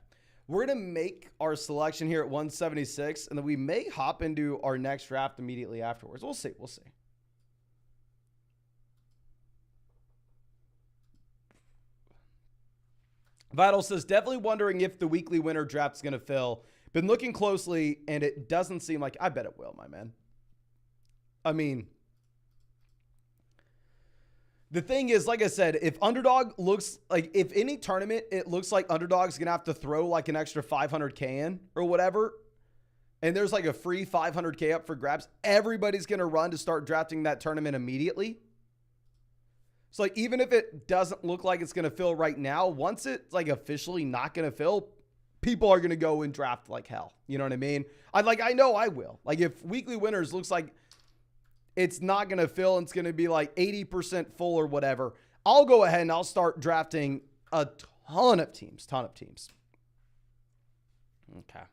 We're going to make our selection here at 176, and then we may hop into our next draft immediately afterwards. We'll see. We'll see. Vital says, definitely wondering if the weekly winner draft is going to fill. Been looking closely, and it doesn't seem like... I bet it will, my man. I mean, the thing is, like I said, if Underdog looks like... If any tournament, it looks like Underdog's going to have to throw like an extra $500K in or whatever, and there's like a free $500K up for grabs, everybody's going to run to start drafting that tournament immediately. So, like, even if it doesn't look like it's going to fill right now, once it's, like, officially not going to fill, people are going to go and draft like hell. You know what I mean? I know I will. Like, if weekly winners looks like it's not going to fill and it's going to be, like, 80% full or whatever, I'll go ahead and I'll start drafting a ton of teams. Okay.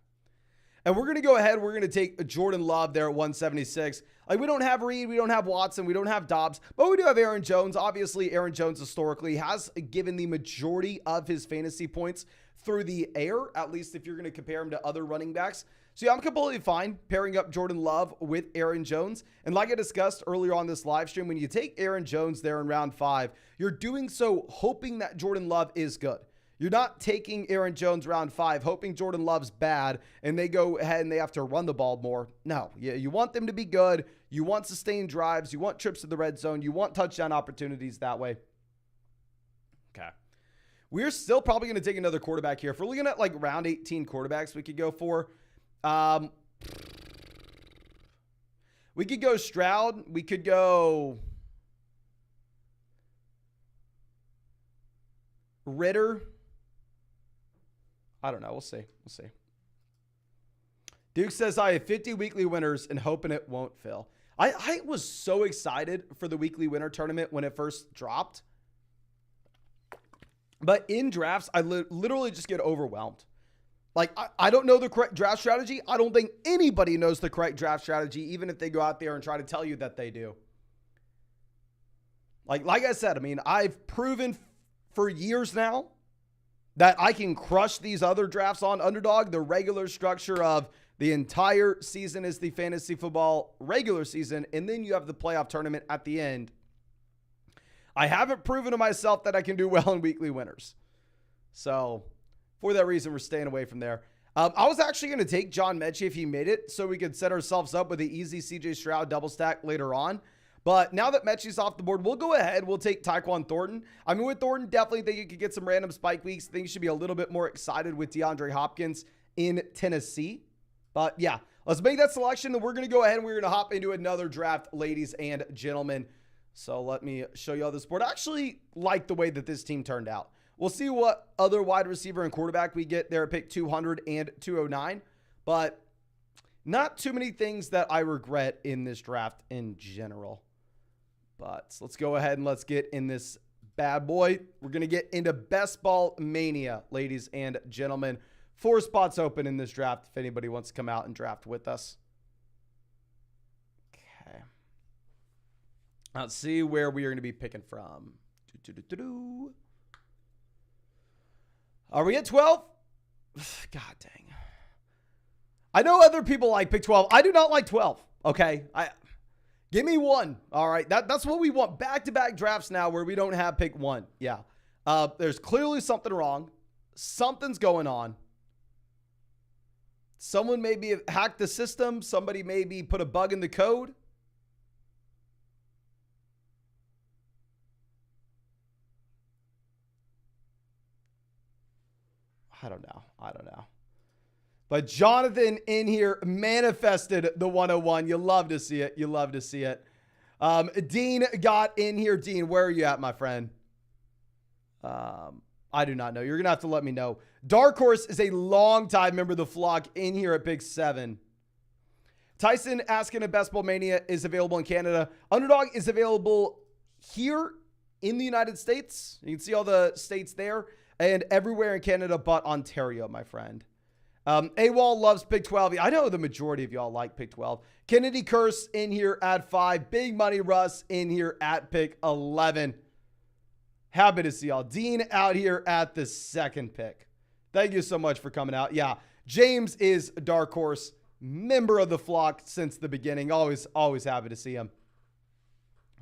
And we're going to go ahead. We're going to take Jordan Love there at 176. Like, we don't have Reed, we don't have Watson, we don't have Dobbs, but we do have Aaron Jones. Obviously, Aaron Jones historically has given the majority of his fantasy points through the air, at least if you're going to compare him to other running backs. So, yeah, I'm completely fine pairing up Jordan Love with Aaron Jones. And like I discussed earlier on this live stream, when you take Aaron Jones there in round 5, you're doing so hoping that Jordan Love is good. You're not taking Aaron Jones round 5, hoping Jordan Love's bad, and they go ahead and they have to run the ball more. No, you want them to be good. You want sustained drives. You want trips to the red zone. You want touchdown opportunities that way. Okay. We're still probably going to take another quarterback here. If we're looking at like round 18 quarterbacks we could go for, we could go Stroud. We could go Ritter. I don't know. We'll see. Duke says, I have 50 weekly winners and hoping it won't fill. I was so excited for the weekly winner tournament when it first dropped. But in drafts, I literally just get overwhelmed. Like, I don't know the correct draft strategy. I don't think anybody knows the correct draft strategy, even if they go out there and try to tell you that they do. Like I said, I mean, I've proven for years now that I can crush these other drafts on Underdog. The regular structure of the entire season is the fantasy football regular season, and then you have the playoff tournament at the end. I haven't proven to myself that I can do well in weekly winners. So for that reason, we're staying away from there. I was actually going to take John Mechie if he made it so we could set ourselves up with the easy CJ Stroud double stack later on. But now that Mechie's off the board, we'll go ahead. We'll take Tyquan Thornton. I mean, with Thornton, definitely think you could get some random spike weeks. Think you should be a little bit more excited with DeAndre Hopkins in Tennessee. But yeah, let's make that selection. And we're going to go ahead and we're going to hop into another draft, ladies and gentlemen. So let me show you all this board. I actually like the way that this team turned out. We'll see what other wide receiver and quarterback we get there at pick 200 and 209. But not too many things that I regret in this draft in general. But let's go ahead and let's get in this bad boy. We're going to get into Best Ball Mania, ladies and gentlemen. 4 spots open in this draft if anybody wants to come out and draft with us. Okay. Let's see where we are going to be picking from. Are we at 12? God dang. I know other people like pick 12. I do not like 12. Okay. Give me 1. All right. That's what we want. Back-to-back drafts now where we don't have pick 1. Yeah. There's clearly something wrong. Something's going on. Someone maybe hacked the system. Somebody maybe put a bug in the code. I don't know. But Jonathan in here manifested the 101. You love to see it. Dean got in here. Dean, where are you at, my friend? I do not know. You're going to have to let me know. Dark Horse is a long-time member of the flock in here at Big 7. Tyson asking if Best Ball Mania is available in Canada. Underdog is available here in the United States. You can see all the states there and everywhere in Canada but Ontario, my friend. AWOL loves Pick 12. I know the majority of y'all like Pick 12. Kennedy Curse in here at 5. Big Money Russ in here at pick 11. Happy to see y'all. Dean out here at the 2nd pick. Thank you so much for coming out. Yeah, James is Dark Horse, member of the flock since the beginning. Always happy to see him.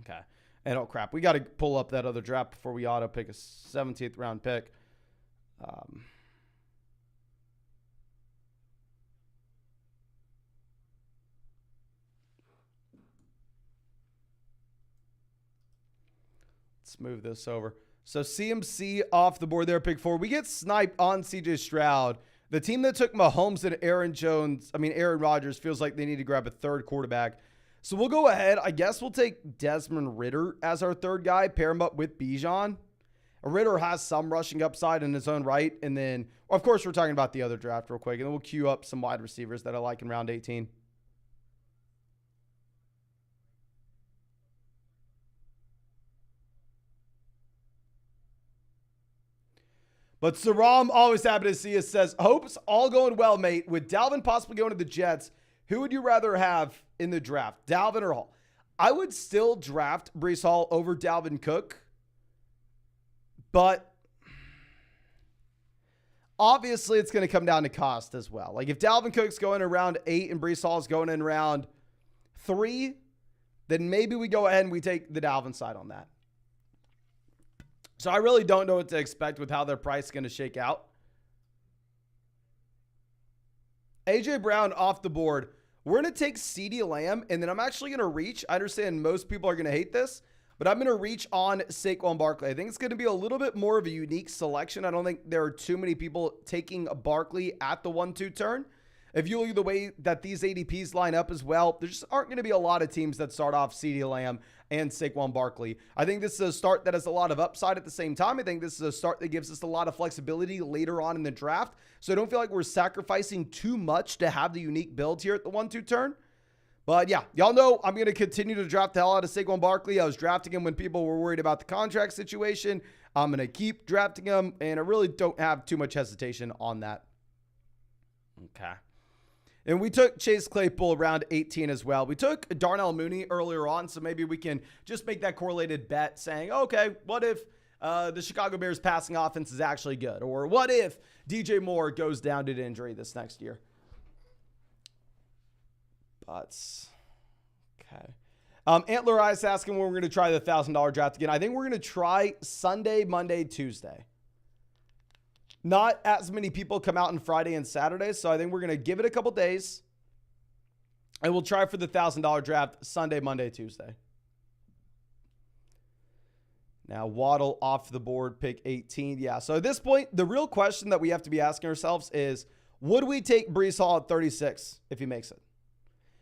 Okay. And oh crap, we got to pull up that other draft before we auto pick a 17th round pick. Let's move this over. So CMC off the board there, pick 4. We get sniped on CJ Stroud. The team that took Mahomes and Aaron Rodgers feels like they need to grab a 3rd quarterback. So we'll go ahead. I guess we'll take Desmond Ridder as our 3rd guy, pair him up with Bijan. Ridder has some rushing upside in his own right. And then, of course, we're talking about the other draft real quick. And then we'll queue up some wide receivers that I like in round 18. But Saram, always happy to see us, says, hopes all going well, mate. With Dalvin possibly going to the Jets, who would you rather have in the draft, Dalvin or Hall? I would still draft Breece Hall over Dalvin Cook. But obviously it's going to come down to cost as well. Like if Dalvin Cook's going in round 8 and Breece Hall's going in round 3, then maybe we go ahead and we take the Dalvin side on that. So I really don't know what to expect with how their price is going to shake out. AJ Brown off the board. We're going to take CeeDee Lamb, and then I'm actually going to reach. I understand most people are going to hate this, but I'm going to reach on Saquon Barkley. I think it's going to be a little bit more of a unique selection. I don't think there are too many people taking Barkley at the 1-2 turn. If you look at the way that these ADPs line up as well, there just aren't going to be a lot of teams that start off CeeDee Lamb and Saquon Barkley. I think this is a start that has a lot of upside at the same time. I think this is a start that gives us a lot of flexibility later on in the draft. So I don't feel like we're sacrificing too much to have the unique build here at the 1-2 turn. But yeah, y'all know I'm going to continue to draft the hell out of Saquon Barkley. I was drafting him when people were worried about the contract situation. I'm going to keep drafting him, and I really don't have too much hesitation on that. Okay. And we took Chase Claypool around 18 as well. We took Darnell Mooney earlier on, so maybe we can just make that correlated bet saying, okay, what if the Chicago Bears passing offense is actually good? Or what if DJ Moore goes down due to injury this next year? But, okay. Antler Ice asking when we're going to try the $1,000 draft again. I think we're going to try Sunday, Monday, Tuesday. Not as many people come out on Friday and Saturday, so I think we're going to give it a couple days. And we'll try for the $1,000 draft Sunday, Monday, Tuesday. Now, Waddle off the board, pick 18. Yeah, so at this point, the real question that we have to be asking ourselves is, would we take Breece Hall at 36 if he makes it?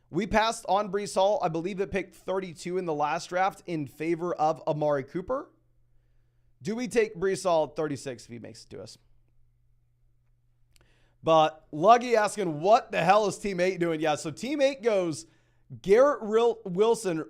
We passed on Breece Hall. I believe it picked 32 in the last draft in favor of Amari Cooper. Do we take Breece Hall at 36 if he makes it to us? But Luggy asking, what the hell is Team 8 doing? Yeah, so Team 8 goes Garrett Wilson,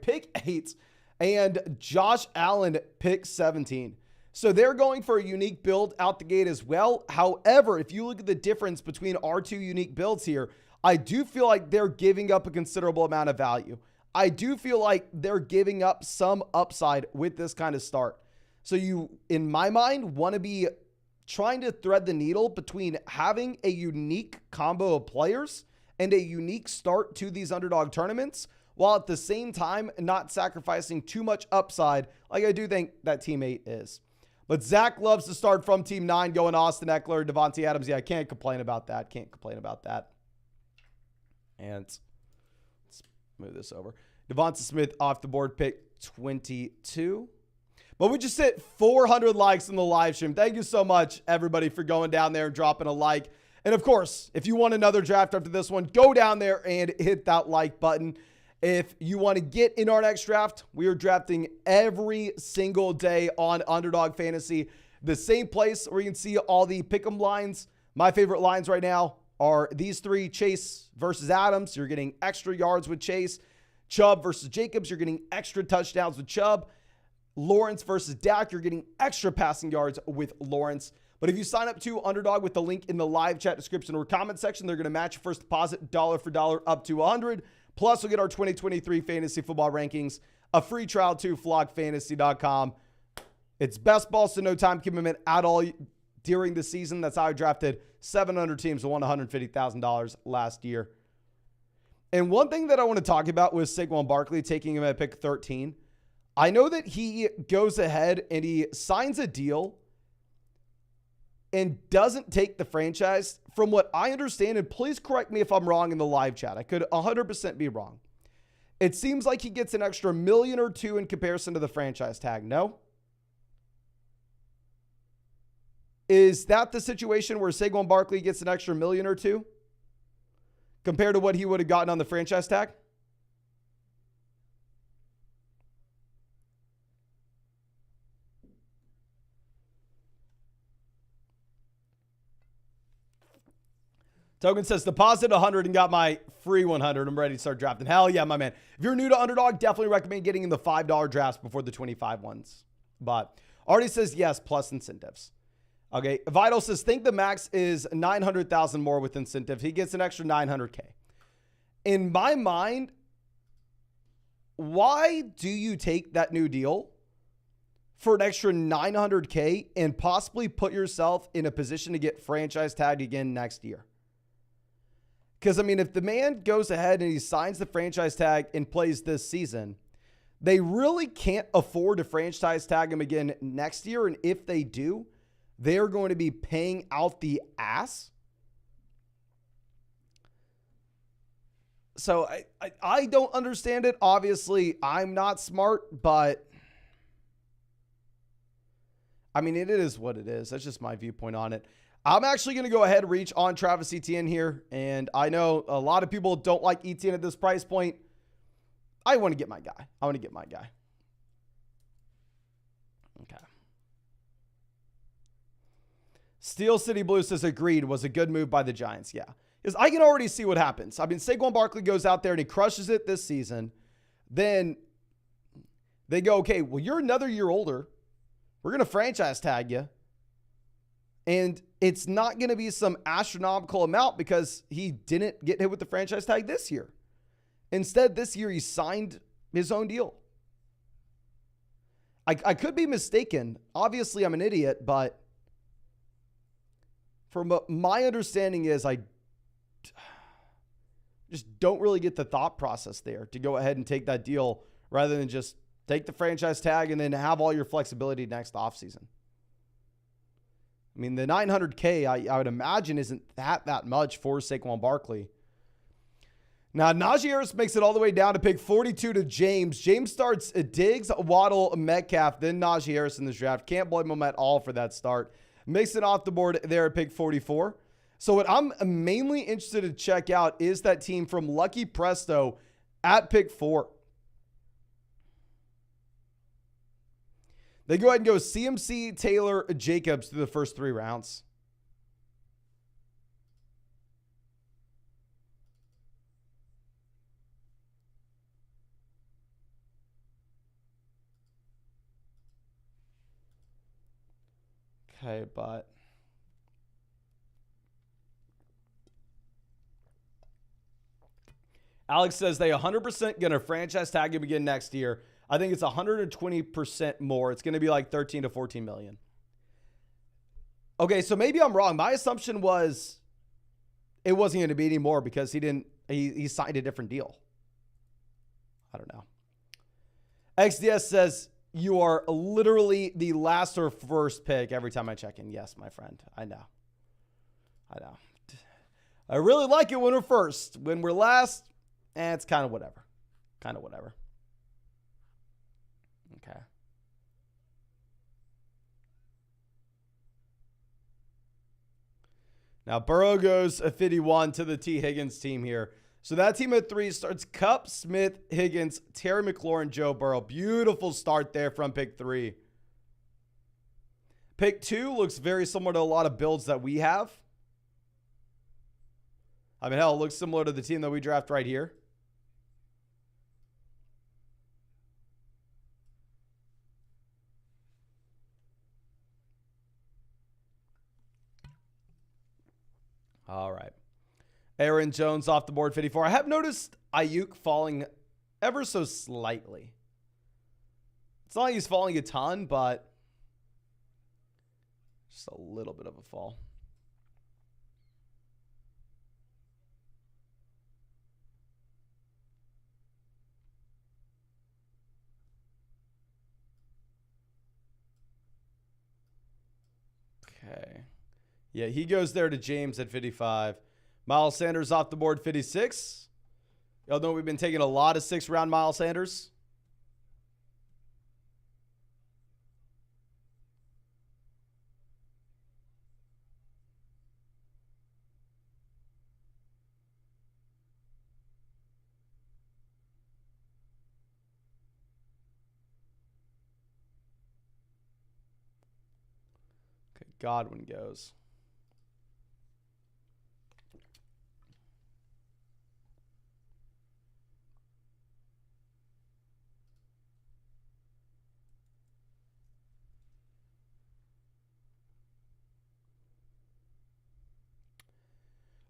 pick 8, and Josh Allen, pick 17. So they're going for a unique build out the gate as well. However, if you look at the difference between our two unique builds here, I do feel like they're giving up a considerable amount of value. I do feel like they're giving up some upside with this kind of start. So you, in my mind, want to be trying to thread the needle between having a unique combo of players and a unique start to these underdog tournaments, while at the same time not sacrificing too much upside like I do think that Team 8 is. But Zach loves to start from Team 9, going Austin Eckler, Devontae Adams. Yeah, I can't complain about that. And let's move this over. Devonta Smith off the board, pick 22. But we just hit 400 likes in the live stream. Thank you so much, everybody, for going down there and dropping a like. And of course, if you want another draft after this one, go down there and hit that like button. If you want to get in our next draft, we are drafting every single day on Underdog Fantasy. The same place where you can see all the pick'em lines. My favorite lines right now are these three: Chase versus Adams. You're getting extra yards with Chase. Chubb versus Jacobs. You're getting extra touchdowns with Chubb. Lawrence versus Dak, you're getting extra passing yards with Lawrence. But if you sign up to Underdog with the link in the live chat description or comment section, they're going to match your first deposit dollar for dollar up to $100. Plus, you'll get our 2023 fantasy football rankings, a free trial to flockfantasy.com. It's best ball, so no time commitment at all during the season. That's how I drafted 700 teams and won $150,000 last year. And one thing that I want to talk about was Saquon Barkley, taking him at pick 13. I know that he goes ahead and he signs a deal and doesn't take the franchise. From what I understand, and please correct me if I'm wrong in the live chat, I could 100% be wrong. It seems like he gets an extra $1 million or $2 million in comparison to the franchise tag. No? Is that the situation where Saquon Barkley gets an extra $1 million or $2 million compared to what he would have gotten on the franchise tag? Token says, deposit 100 and got my free 100. I'm ready to start drafting. Hell yeah, my man. If you're new to Underdog, definitely recommend getting in the $5 drafts before the 25 ones. But Artie says yes, plus incentives. Okay, Vital says, think the max is 900,000 more with incentives. He gets an extra 900K. In my mind, why do you take that new deal for an extra 900K and possibly put yourself in a position to get franchise tagged again next year? Because, I mean, if the man goes ahead and he signs the franchise tag and plays this season, they really can't afford to franchise tag him again next year. And if they do, they're going to be paying out the ass. So I don't understand it. Obviously, I'm not smart, but I mean, it is what it is. That's just my viewpoint on it. I'm actually going to go ahead and reach on Travis Etienne here. And I know a lot of people don't like Etienne at this price point. I want to get my guy. Okay. Steel City Blue says, agreed, was a good move by the Giants. Yeah. Because I can already see what happens. I mean, Saquon Barkley goes out there and he crushes it this season. Then they go, okay, well, you're another year older. We're going to franchise tag you. And it's not going to be some astronomical amount because he didn't get hit with the franchise tag this year. Instead, this year he signed his own deal. I could be mistaken. Obviously, I'm an idiot, but from my understanding is I just don't really get the thought process there to go ahead and take that deal rather than just take the franchise tag and then have all your flexibility next offseason. I mean, the $900K, I would imagine, isn't that much for Saquon Barkley. Now, Najee Harris makes it all the way down to pick 42 to James. James starts Diggs, Waddle, Metcalf, then Najee Harris in this draft. Can't blame him at all for that start. Makes it off the board there at pick 44. So what I'm mainly interested to check out is that team from Lucky Presto at pick 4. They go ahead and go CMC, Taylor, Jacobs through the first 3 rounds. Okay, but Alex says they 100% going to franchise tag him again next year. I think it's 120% more. It's going to be like 13 to 14 million. Okay, so maybe I'm wrong. My assumption was it wasn't going to be any more because he signed a different deal. I don't know. XDS says you are literally the last or first pick every time I check in. Yes, my friend. I know. I really like it when we're first. When we're last, it's kind of whatever. Okay. Now, Burrow goes a 51 to the T. Higgins team here. So that team at 3 starts Kupp, Smith, Higgins, Terry McLaurin, Joe Burrow. Beautiful start there from pick 3. Pick 2 looks very similar to a lot of builds that we have. I mean, hell, it looks similar to the team that we draft right here. All right. Aaron Jones off the board, 54. I have noticed Ayuk falling ever so slightly. It's not like he's falling a ton, but just a little bit of a fall. Okay. Yeah, he goes there to James at 55. Miles Sanders off the board, 56. Y'all know we've been taking a lot of 6th-round Miles Sanders. Okay, Godwin goes.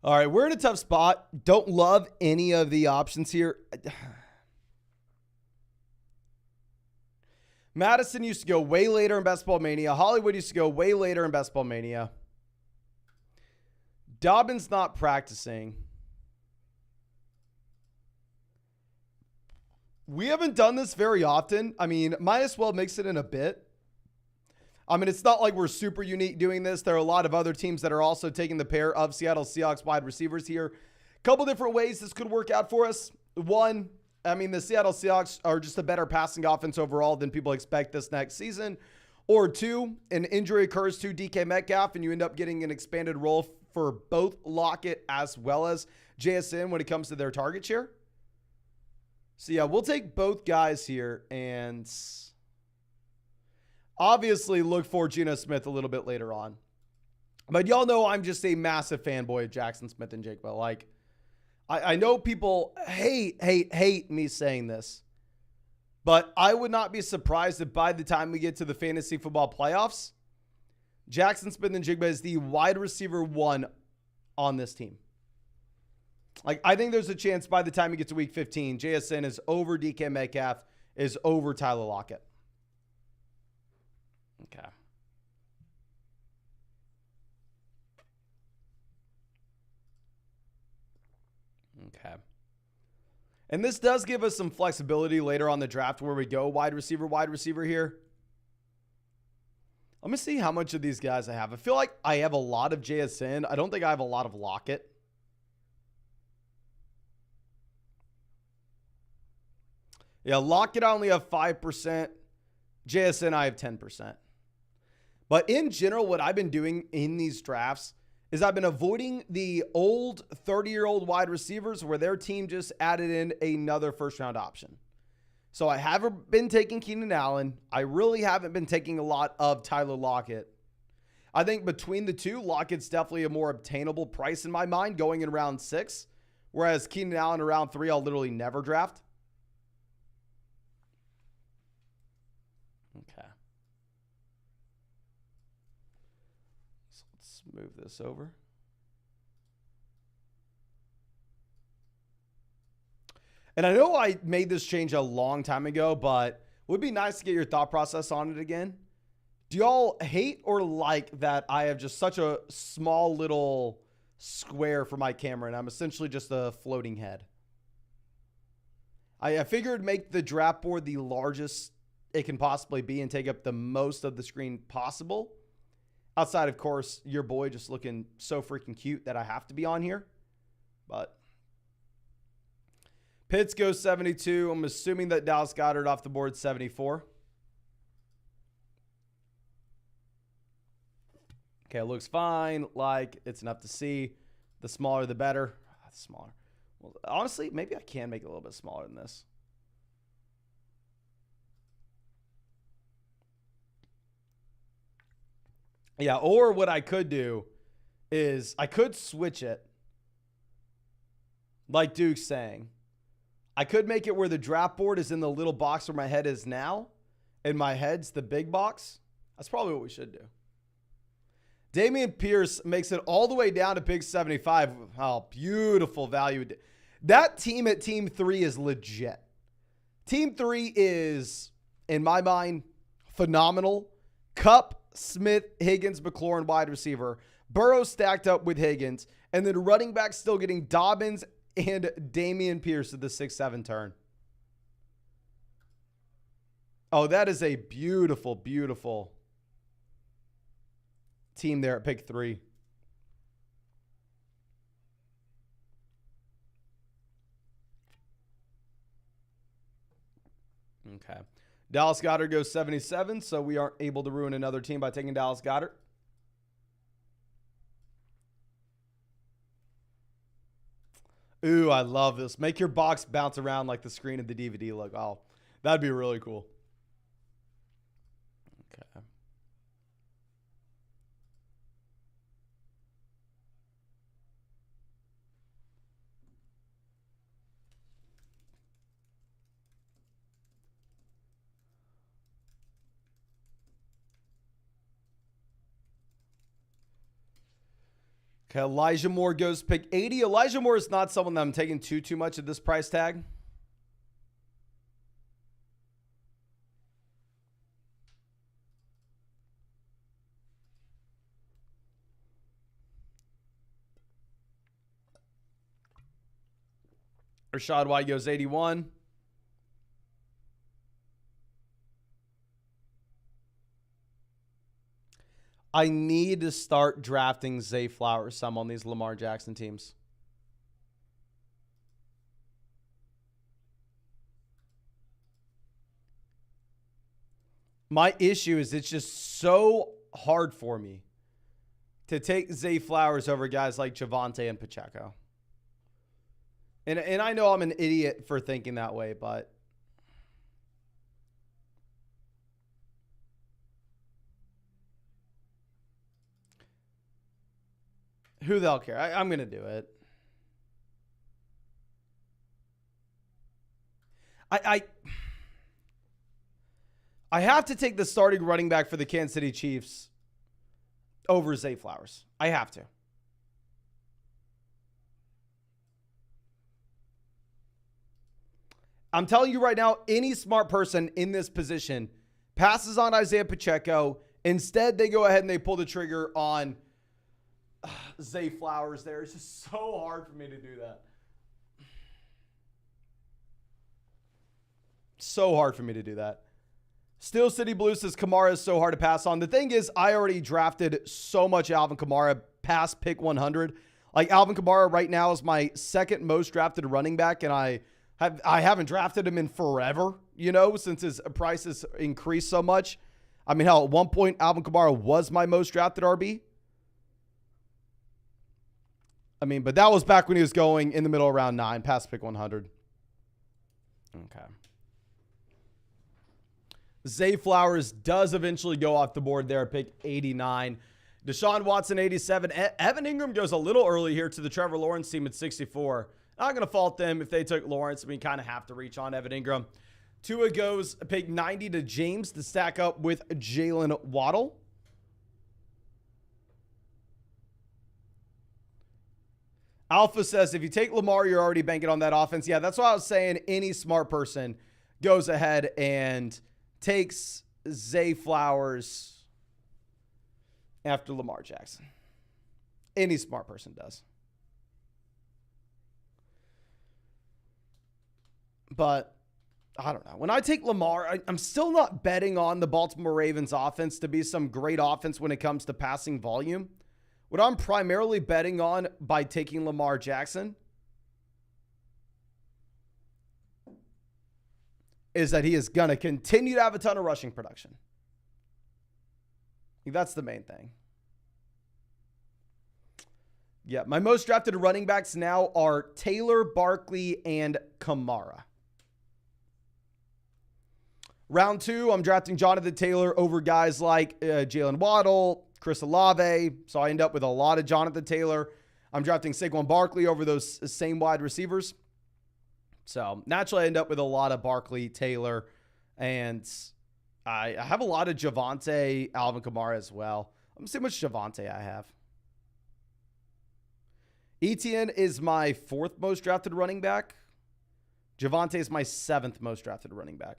All right, we're in a tough spot. Don't love any of the options here. Madison used to go way later in Best Ball Mania. Hollywood used to go way later in Best Ball Mania. Dobbins not practicing. We haven't done this very often. I mean, might as well mix it in a bit. I mean, it's not like we're super unique doing this. There are a lot of other teams that are also taking the pair of Seattle Seahawks wide receivers here. A couple different ways this could work out for us. One, I mean, the Seattle Seahawks are just a better passing offense overall than people expect this next season. Or 2, an injury occurs to DK Metcalf and you end up getting an expanded role for both Lockett as well as JSN when it comes to their target share. So yeah, we'll take both guys here and obviously look for Geno Smith a little bit later on. But y'all know I'm just a massive fanboy of Jackson Smith and Jake Bell. Like, I know people hate me saying this. But I would not be surprised if by the time we get to the fantasy football playoffs, Jackson Smith-Njigba is the wide receiver 1 on this team. Like, I think there's a chance by the time he gets to week 15, JSN is over DK Metcalf, is over Tyler Lockett. Okay. Okay. And this does give us some flexibility later on the draft where we go wide receiver here. Let me see how much of these guys I have. I feel like I have a lot of JSN. I don't think I have a lot of Lockett. Yeah, Lockett I only have 5%. JSN I have 10%. But in general, what I've been doing in these drafts is I've been avoiding the old 30-year-old wide receivers where their team just added in another first-round option. So I haven't been taking Keenan Allen. I really haven't been taking a lot of Tyler Lockett. I think between the two, Lockett's definitely a more obtainable price in my mind going in round 6, whereas Keenan Allen in round 3, I'll literally never draft. Okay. So let's move this over. And I know I made this change a long time ago, but it would be nice to get your thought process on it again. Do y'all hate or like that I have just such a small little square for my camera and I'm essentially just a floating head? I figured make the draft board the largest it can possibly be and take up the most of the screen possible. Outside, of course, your boy just looking so freaking cute that I have to be on here. But Pitts goes 72. I'm assuming that Dallas Goedert off the board 74. Okay, it looks fine. Like, it's enough to see. The smaller, the better. Smaller. Well, honestly, maybe I can make it a little bit smaller than this. Yeah, or what I could do is I could switch it. Like Duke's saying. I could make it where the draft board is in the little box where my head is now, and my head's the big box. That's probably what we should do. Dameon Pierce makes it all the way down to pick 75. Oh, beautiful value. That team at Team 3 is legit. Team 3 is, in my mind, phenomenal. Kupp, Smith, Higgins, McLaurin, wide receiver. Burrow stacked up with Higgins. And then running back still getting Dobbins and Dameon Pierce at the 6-7 turn. Oh, that is a beautiful, beautiful team there at pick 3. Okay. Dallas Goedert goes 77, so we aren't able to ruin another team by taking Dallas Goedert. Ooh, I love this. Make your box bounce around like the screen of the DVD look. Oh, that'd be really cool. Okay. Okay, Elijah Moore goes pick 80. Elijah Moore is not someone that I'm taking too much at this price tag. Rashad White goes 81. I need to start drafting Zay Flowers some on these Lamar Jackson teams. My issue is it's just so hard for me to take Zay Flowers over guys like Javonte and Pacheco. And I know I'm an idiot for thinking that way, but who the hell care? I'm going to do it. I have to take the starting running back for the Kansas City Chiefs over Zay Flowers. I have to. I'm telling you right now, any smart person in this position passes on Isaiah Pacheco. Instead, they go ahead and they pull the trigger on Zay Flowers there. It's just so hard for me to do that. So hard for me to do that. Steel City Blue says Kamara is so hard to pass on. The thing is, I already drafted so much Alvin Kamara past pick 100. Like, Alvin Kamara right now is my second most drafted running back, and I haven't drafted him in forever, you know, since his price has increased so much. I mean, hell, at one point, Alvin Kamara was my most drafted RB. I mean, but that was back when he was going in the middle of round 9, past pick 100. Okay. Zay Flowers does eventually go off the board there at pick 89. Deshaun Watson, 87. Evan Ingram goes a little early here to the Trevor Lawrence team at 64. Not going to fault them if they took Lawrence. We kind of have to reach on Evan Ingram. Tua goes pick 90 to James to stack up with Jalen Waddle. Alpha says, if you take Lamar, you're already banking on that offense. Yeah, that's what I was saying. Any smart person goes ahead and takes Zay Flowers after Lamar Jackson. Any smart person does. But I don't know. When I take Lamar, I'm still not betting on the Baltimore Ravens offense to be some great offense when it comes to passing volume. What I'm primarily betting on by taking Lamar Jackson is that he is going to continue to have a ton of rushing production. I think that's the main thing. Yeah, my most drafted running backs now are Taylor, Barkley, and Kamara. Round 2, I'm drafting Jonathan Taylor over guys like Jalen Waddle, Chris Olave. So I end up with a lot of Jonathan Taylor. I'm drafting Saquon Barkley over those same wide receivers. So naturally, I end up with a lot of Barkley, Taylor, and I have a lot of Javonte, Alvin Kamara as well. Let me see how much Javonte I have. Etienne is my 4th most drafted running back. Javonte is my 7th most drafted running back.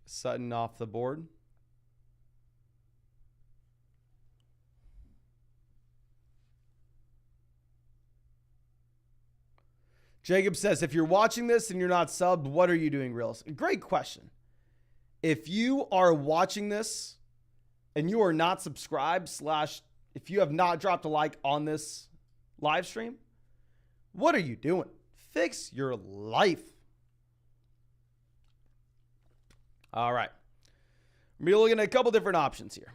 Sutton off the board. Jacob says, if you're watching this and you're not subbed, what are you doing, Reels? Great question. If you are watching this and you are not subscribed / if you have not dropped a like on this live stream, what are you doing? Fix your life. All right. We're looking at a couple different options here.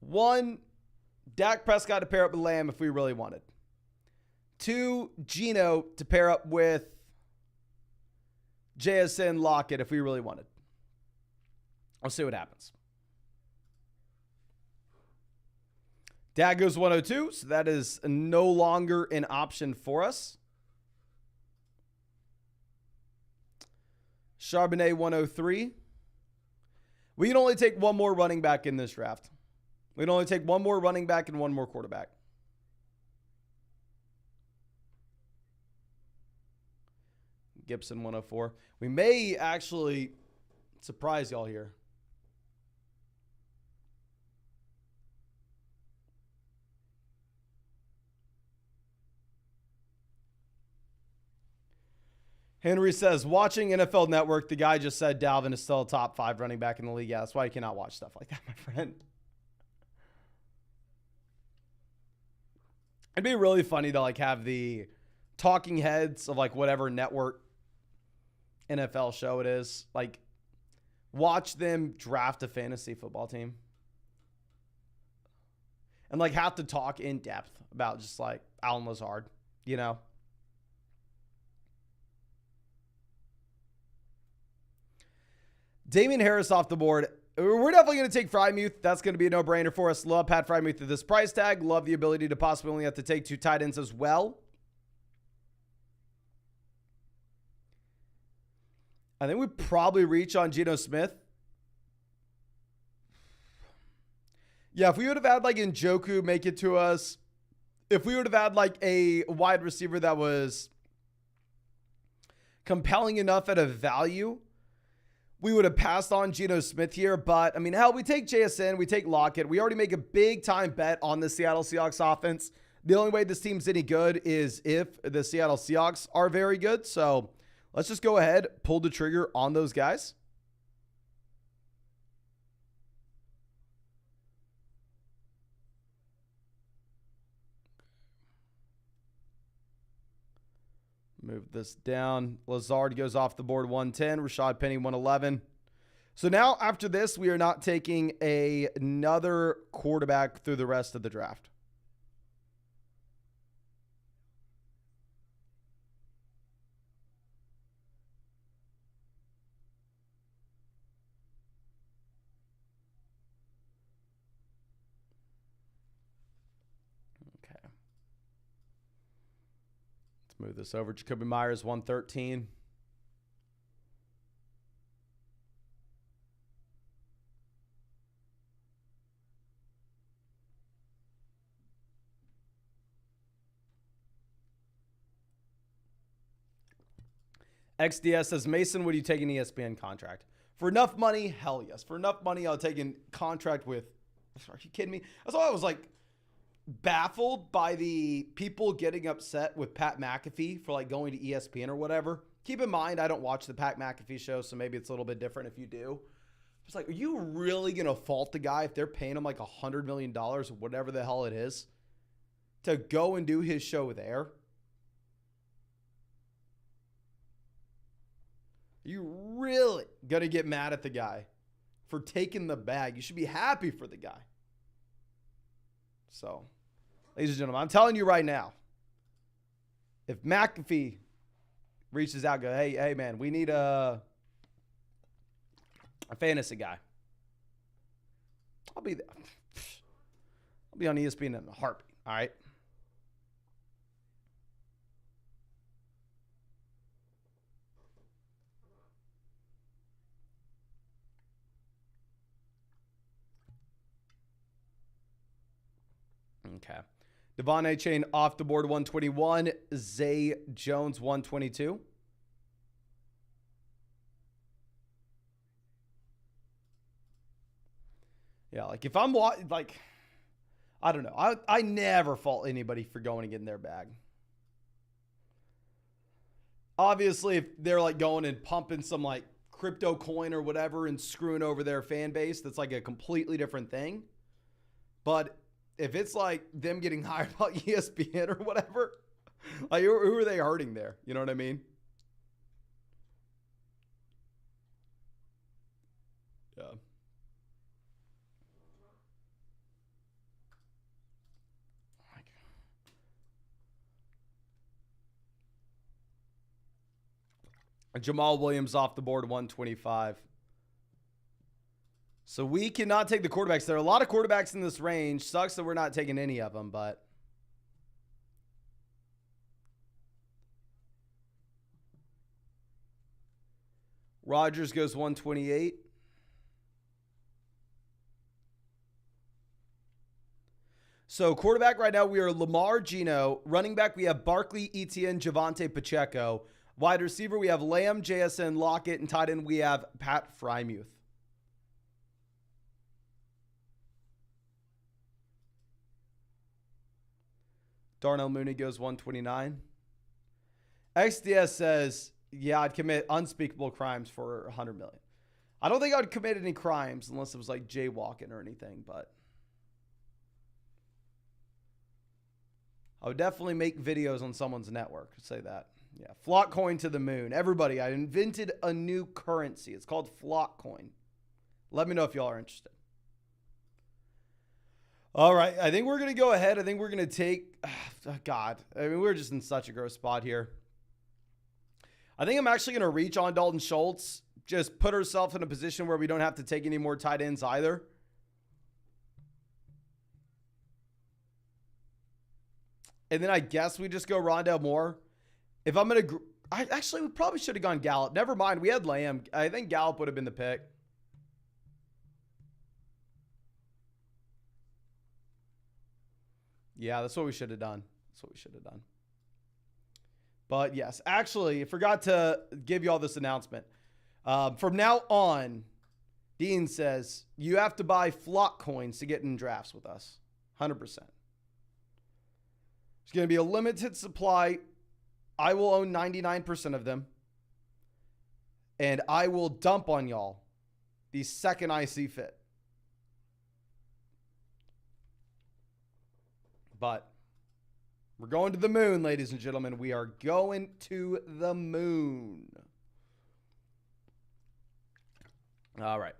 1, Dak Prescott to pair up with Lamb if we really wanted. 2, Geno to pair up with JSN Lockett if we really wanted. I'll see what happens. Dak goes 102, so that is no longer an option for us. Charbonnet 103. We can only take one more running back in this draft. We can only take one more running back and one more quarterback. Gibson 104. We may actually surprise y'all here. Henry says, watching NFL Network, the guy just said Dalvin is still a top 5 running back in the league. Yeah, that's why you cannot watch stuff like that, my friend. It'd be really funny to like have the talking heads of like whatever network NFL show it is. Like watch them draft a fantasy football team. And like have to talk in depth about just like Allen Lazard, you know? Damian Harris off the board. We're definitely going to take Frymuth. That's going to be a no-brainer for us. Love Pat Frymuth at this price tag. Love the ability to possibly only have to take 2 tight ends as well. I think we probably reach on Geno Smith. Yeah, if we would have had like Njoku make it to us, if we would have had like a wide receiver that was compelling enough at a value, we would have passed on Geno Smith here. But, I mean, hell, we take JSN, we take Lockett. We already make a big-time bet on the Seattle Seahawks offense. The only way this team's any good is if the Seattle Seahawks are very good. So, let's just go ahead, pull the trigger on those guys. Move this down. Lazard goes off the board 110. Rashad Penny 111. So now after this, we are not taking another quarterback through the rest of the draft. Move this over. Jacoby Myers, 113. XDS says, Mason, would you take an ESPN contract? For enough money, hell yes. For enough money, I'll take a contract with... Are you kidding me? That's why I was like... baffled by the people getting upset with Pat McAfee for like going to ESPN or whatever. Keep in mind, I don't watch the Pat McAfee show, so maybe it's a little bit different if you do. It's like, are you really going to fault the guy if they're paying him like $100 million or whatever the hell it is to go and do his show there? Are you really going to get mad at the guy for taking the bag? You should be happy for the guy. So, ladies and gentlemen, I'm telling you right now, if McAfee reaches out, go, hey, man, we need a fantasy guy. I'll be there. I'll be on ESPN in a heartbeat. All right. Okay. Devon A. Chain off the board 121. Zay Jones 122. Yeah, like if I'm like, I don't know. I never fault anybody for going and getting their bag. Obviously, if they're like going and pumping some like crypto coin or whatever and screwing over their fan base, that's like a completely different thing. But if it's like them getting hired by ESPN or whatever, like who are they hurting there? You know what I mean? Yeah. Jamal Williams off the board 125. So we cannot take the quarterbacks. There are a lot of quarterbacks in this range. Sucks that we're not taking any of them, but Rodgers goes 128. So quarterback right now, we are Lamar, Geno. Running back, we have Barkley, Etienne, Javonte, Pacheco. Wide receiver, we have Lamb, JSN, Lockett, and tight end, we have Pat Frymuth. Darnell Mooney goes 129. XDS says, yeah, I'd commit unspeakable crimes for $100 million. I don't think I'd commit any crimes unless it was like jaywalking or anything, but I would definitely make videos on someone's network. I'd say that. Yeah, flock coin to the moon. Everybody, I invented a new currency. It's called flock coin. Let me know if y'all are interested. All right, I think we're going to go ahead. I think we're going to take, God, I mean, we're just in such a gross spot here. I think I'm actually going to reach on Dalton Schultz, just put ourselves in a position where we don't have to take any more tight ends either. And then I guess we just go Rondale Moore. If I'm going to, We probably should have gone Gallup. Never mind. We had Lamb. I think Gallup would have been the pick. Yeah, that's what we should have done. But yes, actually, I forgot to give you all this announcement. From now on, Dean says you have to buy flock coins to get in drafts with us. 100%. There's going to be a limited supply. I will own 99% of them. And I will dump on y'all the second I see fit. But we're going to the moon, ladies and gentlemen. We are going to the moon. All right.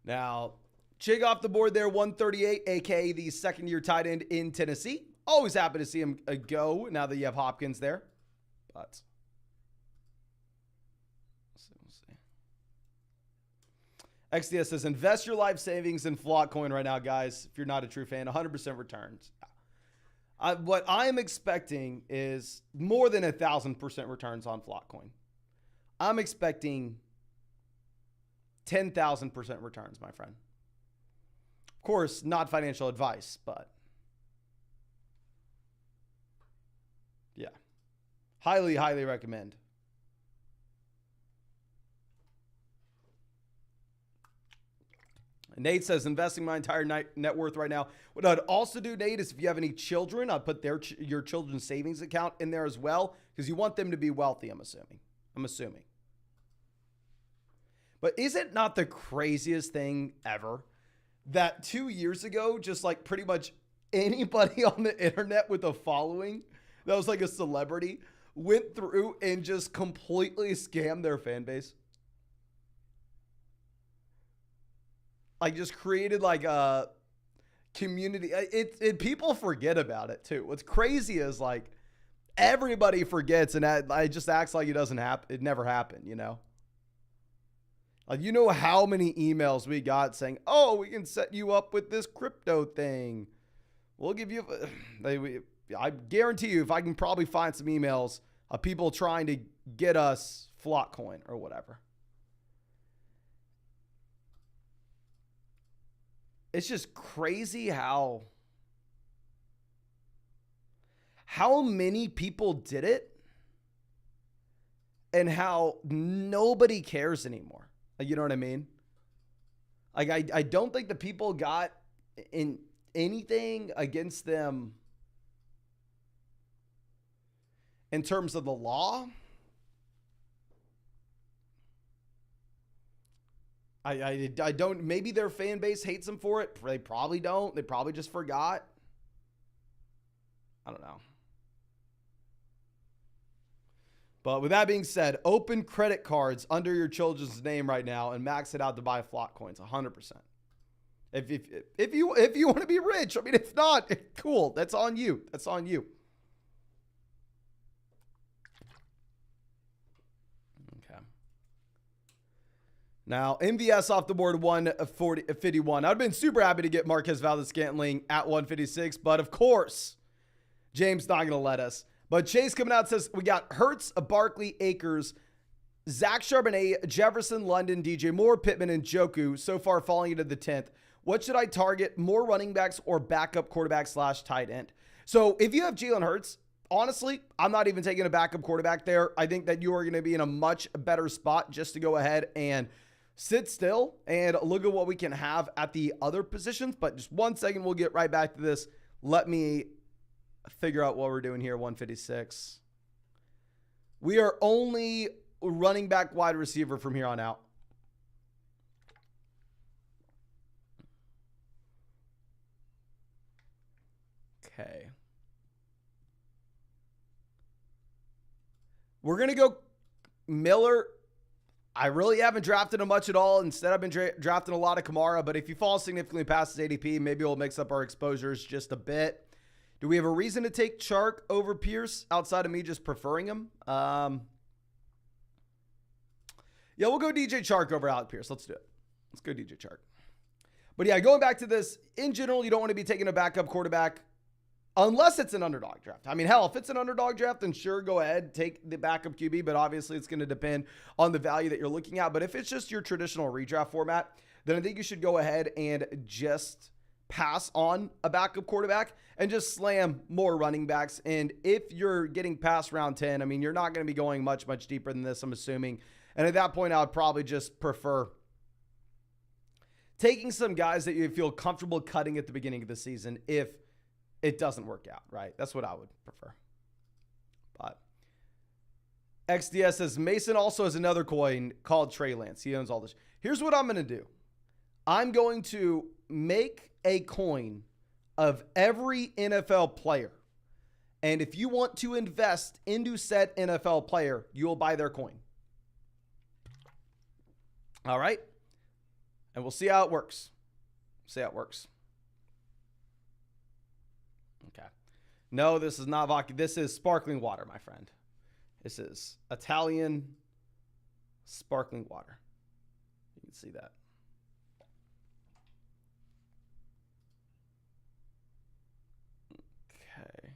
Now, Chig off the board there, 138, a.k.a. the second-year tight end in Tennessee. Always happy to see him go now that you have Hopkins there. But we'll see. XDS says, invest your life savings in flock coin right now, guys. If you're not a true fan, 100% returns. What I am expecting is more than 1,000% returns on flock coin. I'm expecting 10,000% returns, my friend. Of course, not financial advice, but yeah. Highly, highly recommend. Nate says, investing my entire net worth right now. What I'd also do, Nate, is if you have any children, I'd put your children's savings account in there as well, because you want them to be wealthy, I'm assuming. But is it not the craziest thing ever that 2 years ago, just like pretty much anybody on the internet with a following that was like a celebrity went through and just completely scammed their fan base? Like just created like a community. People forget about it too. What's crazy is like everybody forgets and it just acts like it doesn't happen. It never happened, you know? Like, you know how many emails we got saying, oh, we can set you up with this crypto thing. We'll give you, I guarantee you, if I can probably find some emails of people trying to get us flock coin or whatever. It's just crazy how many people did it and how nobody cares anymore. You know what I mean? Like, I don't think the people got in anything against them in terms of the law. I don't, maybe their fan base hates them for it. They probably don't. They probably just forgot. I don't know. But with that being said, open credit cards under your children's name right now and max it out to buy flock coins, 100%. If you want to be rich, I mean, if not, cool. That's on you. That's on you. Okay. Now, MVS off the board, 151. I'd been super happy to get Marquez Valdes-Scantling at 156, but of course, James not going to let us. But Chase coming out says, we got Hurts, Barkley, Akers, Zach Charbonnet, Jefferson, London, DJ Moore, Pittman, and Njoku so far falling into the 10th. What should I target? More running backs or backup quarterback / tight end? So if you have Jalen Hurts, honestly, I'm not even taking a backup quarterback there. I think that you are going to be in a much better spot just to go ahead and sit still and look at what we can have at the other positions. But just 1 second, we'll get right back to this. Let me figure out what we're doing here. 156. We are only running back wide receiver from here on out. Okay. We're going to go Miller. I really haven't drafted him much at all. Instead, I've been drafting a lot of Kamara, but if he falls significantly past his ADP, maybe we'll mix up our exposures just a bit. Do we have a reason to take Chark over Pierce outside of me just preferring him? Yeah, we'll go DJ Chark over Alec Pierce. Let's do it. Let's go DJ Chark. But yeah, going back to this, in general, you don't want to be taking a backup quarterback unless it's an underdog draft. I mean, hell, if it's an underdog draft, then sure, go ahead, take the backup QB, but obviously it's going to depend on the value that you're looking at. But if it's just your traditional redraft format, then I think you should go ahead and just pass on a backup quarterback and just slam more running backs. And if you're getting past round 10, I mean, you're not going to be going much deeper than this, I'm assuming. And at that point, I would probably just prefer taking some guys that you feel comfortable cutting at the beginning of the season if it doesn't work out, right? That's what I would prefer. But XDS says, Mason also has another coin called Trey Lance. He owns all this. Here's what I'm going to do. I'm going to make a coin of every NFL player. And if you want to invest into said NFL player, you will buy their coin. All right? And we'll see how it works. See how it works. Okay. No, this is not vodka. This is sparkling water, my friend. This is Italian sparkling water. You can see that. Okay.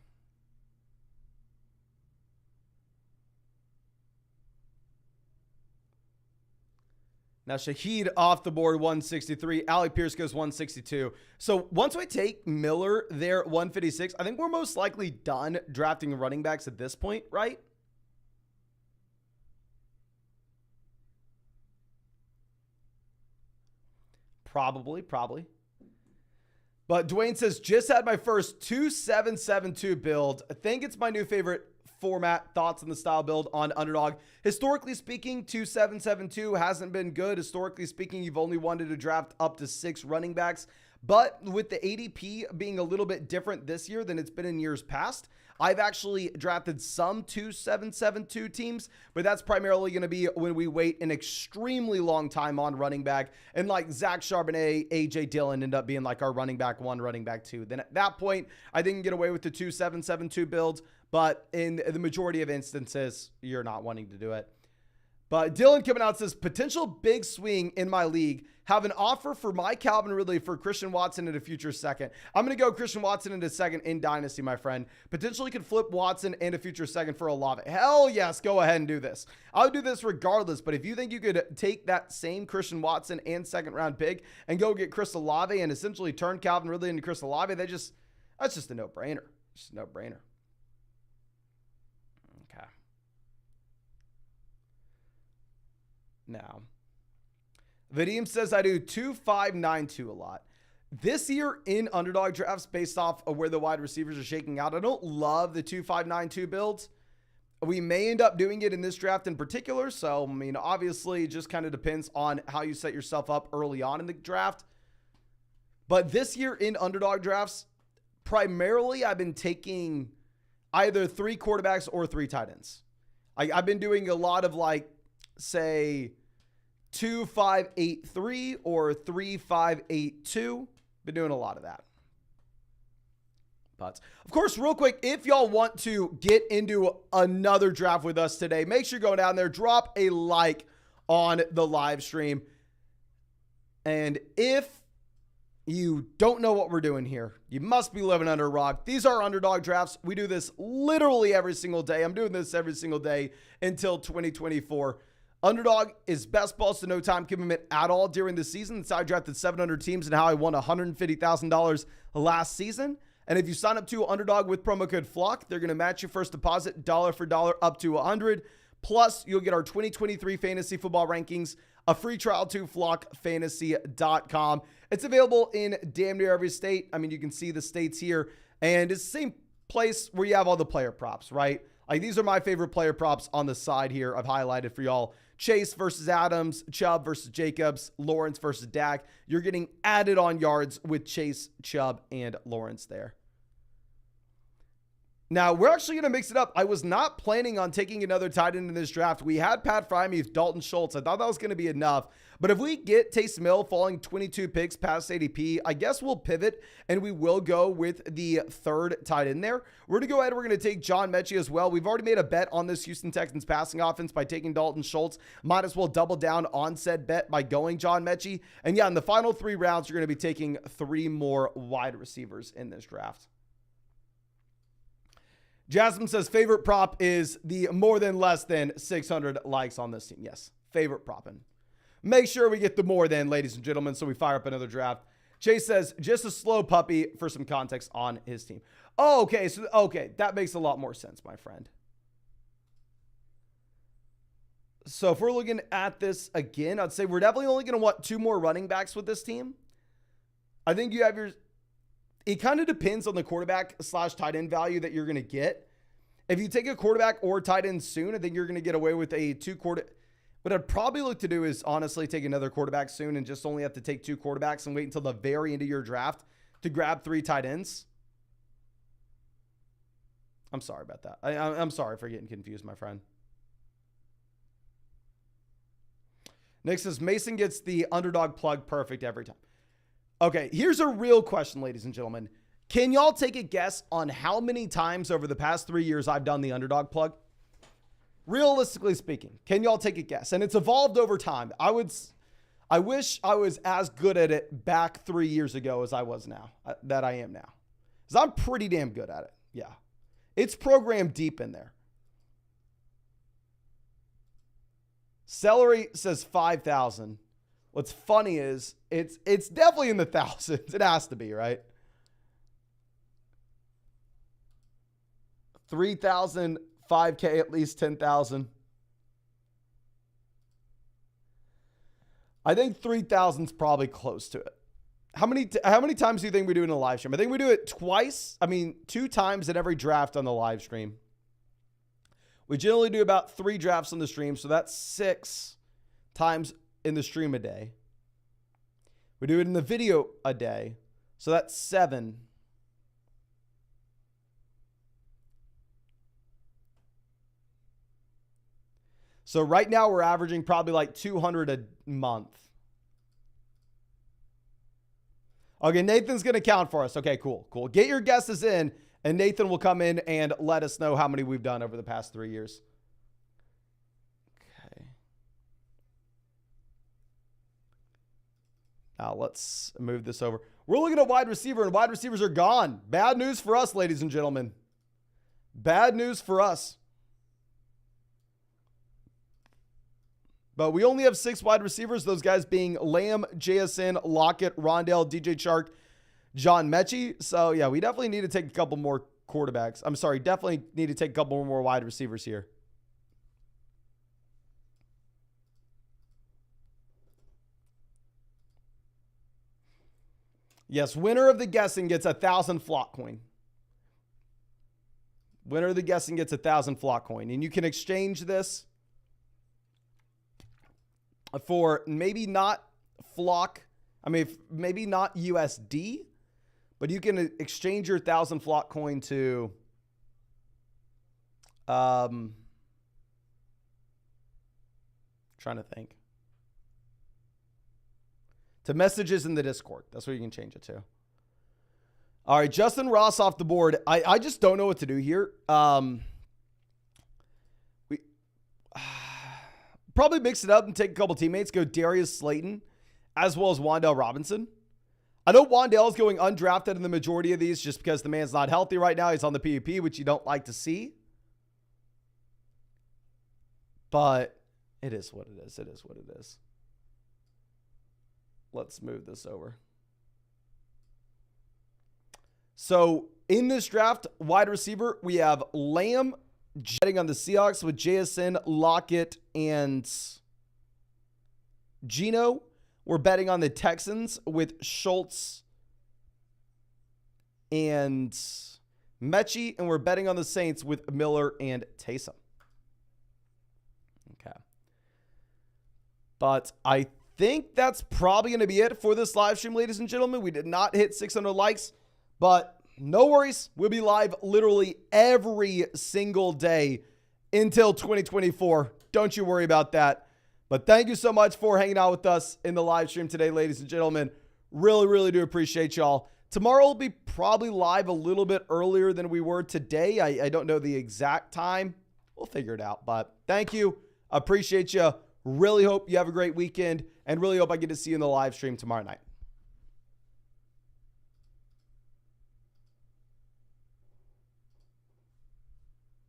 Now, Shaheed off the board, 163. Alec Pierce goes 162. So once we take Miller there, 156, I think we're most likely done drafting running backs at this point, right? Probably. But Dwayne says, just had my first 2772 build. I think it's my new favorite format. Thoughts on the style build on Underdog. Historically speaking, 2772 hasn't been good. Historically speaking, you've only wanted to draft up to 6 running backs. But with the ADP being a little bit different this year than it's been in years past, I've actually drafted some 2772 teams, but that's primarily going to be when we wait an extremely long time on running back. And like Zach Charbonnet, AJ Dillon end up being like our running back 1, running back 2. Then at that point, I think you can get away with the 2772 builds, but in the majority of instances, you're not wanting to do it. But Dylan coming out says, potential big swing in my league. Have an offer for my Calvin Ridley for Christian Watson in a future second. I'm going to go Christian Watson in a second in Dynasty, my friend. Potentially could flip Watson and a future second for Olave. Hell yes, go ahead and do this. I would do this regardless, but if you think you could take that same Christian Watson and second round pick and go get Chris Olave and essentially turn Calvin Ridley into Chris Olave, that's just a no-brainer. Just a no-brainer. Okay. Now, Vadim says I do 2-5-9-2 a lot. This year in underdog drafts, based off of where the wide receivers are shaking out, I don't love the 2-5-9-2 builds. We may end up doing it in this draft in particular. So, I mean, obviously, it just kind of depends on how you set yourself up early on in the draft. But this year in underdog drafts, primarily I've been taking either 3 quarterbacks or 3 tight ends. I've been doing a lot of like, say, 2-5-8-3 or 3-5-8-2. Been doing a lot of that. But of course, real quick, if y'all want to get into another draft with us today, make sure you go down there, drop a like on the live stream. And if you don't know what we're doing here, you must be living under a rock. These are underdog drafts. We do this literally every single day. I'm doing this every single day until 2024. Underdog is best balls to no time commitment at all during the season. That's how I drafted 700 teams and how I won $150,000 last season. And if you sign up to Underdog with promo code FLOCK, they're going to match your first deposit dollar for dollar up to $100. Plus, you'll get our 2023 fantasy football rankings, a free trial to flockfantasy.com. It's available in damn near every state. I mean, you can see the states here. And it's the same place where you have all the player props, right? Like, these are my favorite player props on the side here. I've highlighted for y'all. Chase versus Adams, Chubb versus Jacobs, Lawrence versus Dak. You're getting added on yards with Chase, Chubb, and Lawrence there. Now, we're actually going to mix it up. I was not planning on taking another tight end in this draft. We had Pat Freiermuth, Dalton Schultz. I thought that was going to be enough. But if we get Taysom Hill falling 22 picks past ADP, I guess we'll pivot and we will go with the 3rd tight end there. We're going to go ahead and we're going to take John Mechie as well. We've already made a bet on this Houston Texans passing offense by taking Dalton Schultz. Might as well double down on said bet by going John Mechie. And yeah, in the final 3 rounds, you're going to be taking 3 more wide receivers in this draft. Jasmine says favorite prop is the more than less than 600 likes on this team. Yes, favorite propping. Make sure we get the more than, ladies and gentlemen, so we fire up another draft. Chase says just a slow puppy for some context on his team. Oh, okay. So, okay. That makes a lot more sense, my friend. So if we're looking at this again, I'd say we're definitely only going to want 2 more running backs with this team. I think you have your, it kind of depends on the quarterback / tight end value that you're going to get. If you take a quarterback or tight end soon, I think you're going to get away with a 2 quarter. What I'd probably look to do is honestly take another quarterback soon and just only have to take 2 quarterbacks and wait until the very end of your draft to grab 3 tight ends. I'm sorry about that. I'm sorry for getting confused, my friend. Nick says Mason gets the underdog plug perfect every time. Okay, here's a real question, ladies and gentlemen. Can y'all take a guess on how many times over the past 3 years I've done the underdog plug? Realistically speaking, can y'all take a guess? And it's evolved over time. I wish I was as good at it back 3 years ago as I was now, that I am now. Because I'm pretty damn good at it. Yeah. It's programmed deep in there. Celery says 5,000. What's funny is it's definitely in the thousands. It has to be, right? 3,000, 5K, at least 10,000. I think 3,000 is probably close to it. How many times do you think we do in a live stream? I think we do it twice. I mean, 2 times at every draft on the live stream. We generally do about 3 drafts on the stream, so that's 6 times in the stream a day. We do it in the video a day, so that's 7. So right now we're averaging probably like 200 a month. Okay, Nathan's going to count for us. Okay, cool. Get your guesses in, and Nathan will come in and let us know how many we've done over the past 3 years. Okay. Now let's move this over. We're looking at wide receiver, and wide receivers are gone. Bad news for us, ladies and gentlemen. Bad news for us. But we only have 6 wide receivers, those guys being Lamb, JSN, Lockett, Rondell, DJ Chark, John Mechie. So, yeah, we definitely need to take a couple more quarterbacks. I'm sorry, definitely need to take a couple more wide receivers here. Yes, winner of the guessing gets 1,000 flock coin. Winner of the guessing gets 1,000 flock coin. And you can exchange this for maybe not flock. I mean, maybe not USD, but you can exchange your 1,000 flock coin to trying to think. To messages in the Discord. That's what you can change it to. All right, Justin Ross off the board. I just don't know what to do here. Probably mix it up and take a couple teammates. Go Darius Slayton as well as Wan'Dale Robinson. I know Wan'Dale is going undrafted in the majority of these just because the man's not healthy right now. He's on the PUP, which you don't like to see. But it is what it is. It is what it is. Let's move this over. So in this draft, wide receiver, we have Lamb betting on the Seahawks with JSN, Lockett, and Geno. We're betting on the Texans with Schultz and Mechie, and we're betting on the Saints with Miller and Taysom. Okay. But I think that's probably going to be it for this live stream, ladies and gentlemen. We did not hit 600 likes, but no worries. We'll be live literally every single day until 2024. Don't you worry about that. But thank you so much for hanging out with us in the live stream today, ladies and gentlemen. Really, really do appreciate y'all. Tomorrow will be probably live a little bit earlier than we were today. I don't know the exact time. We'll figure it out. But thank you. Appreciate you. Really hope you have a great weekend, and really hope I get to see you in the live stream tomorrow night.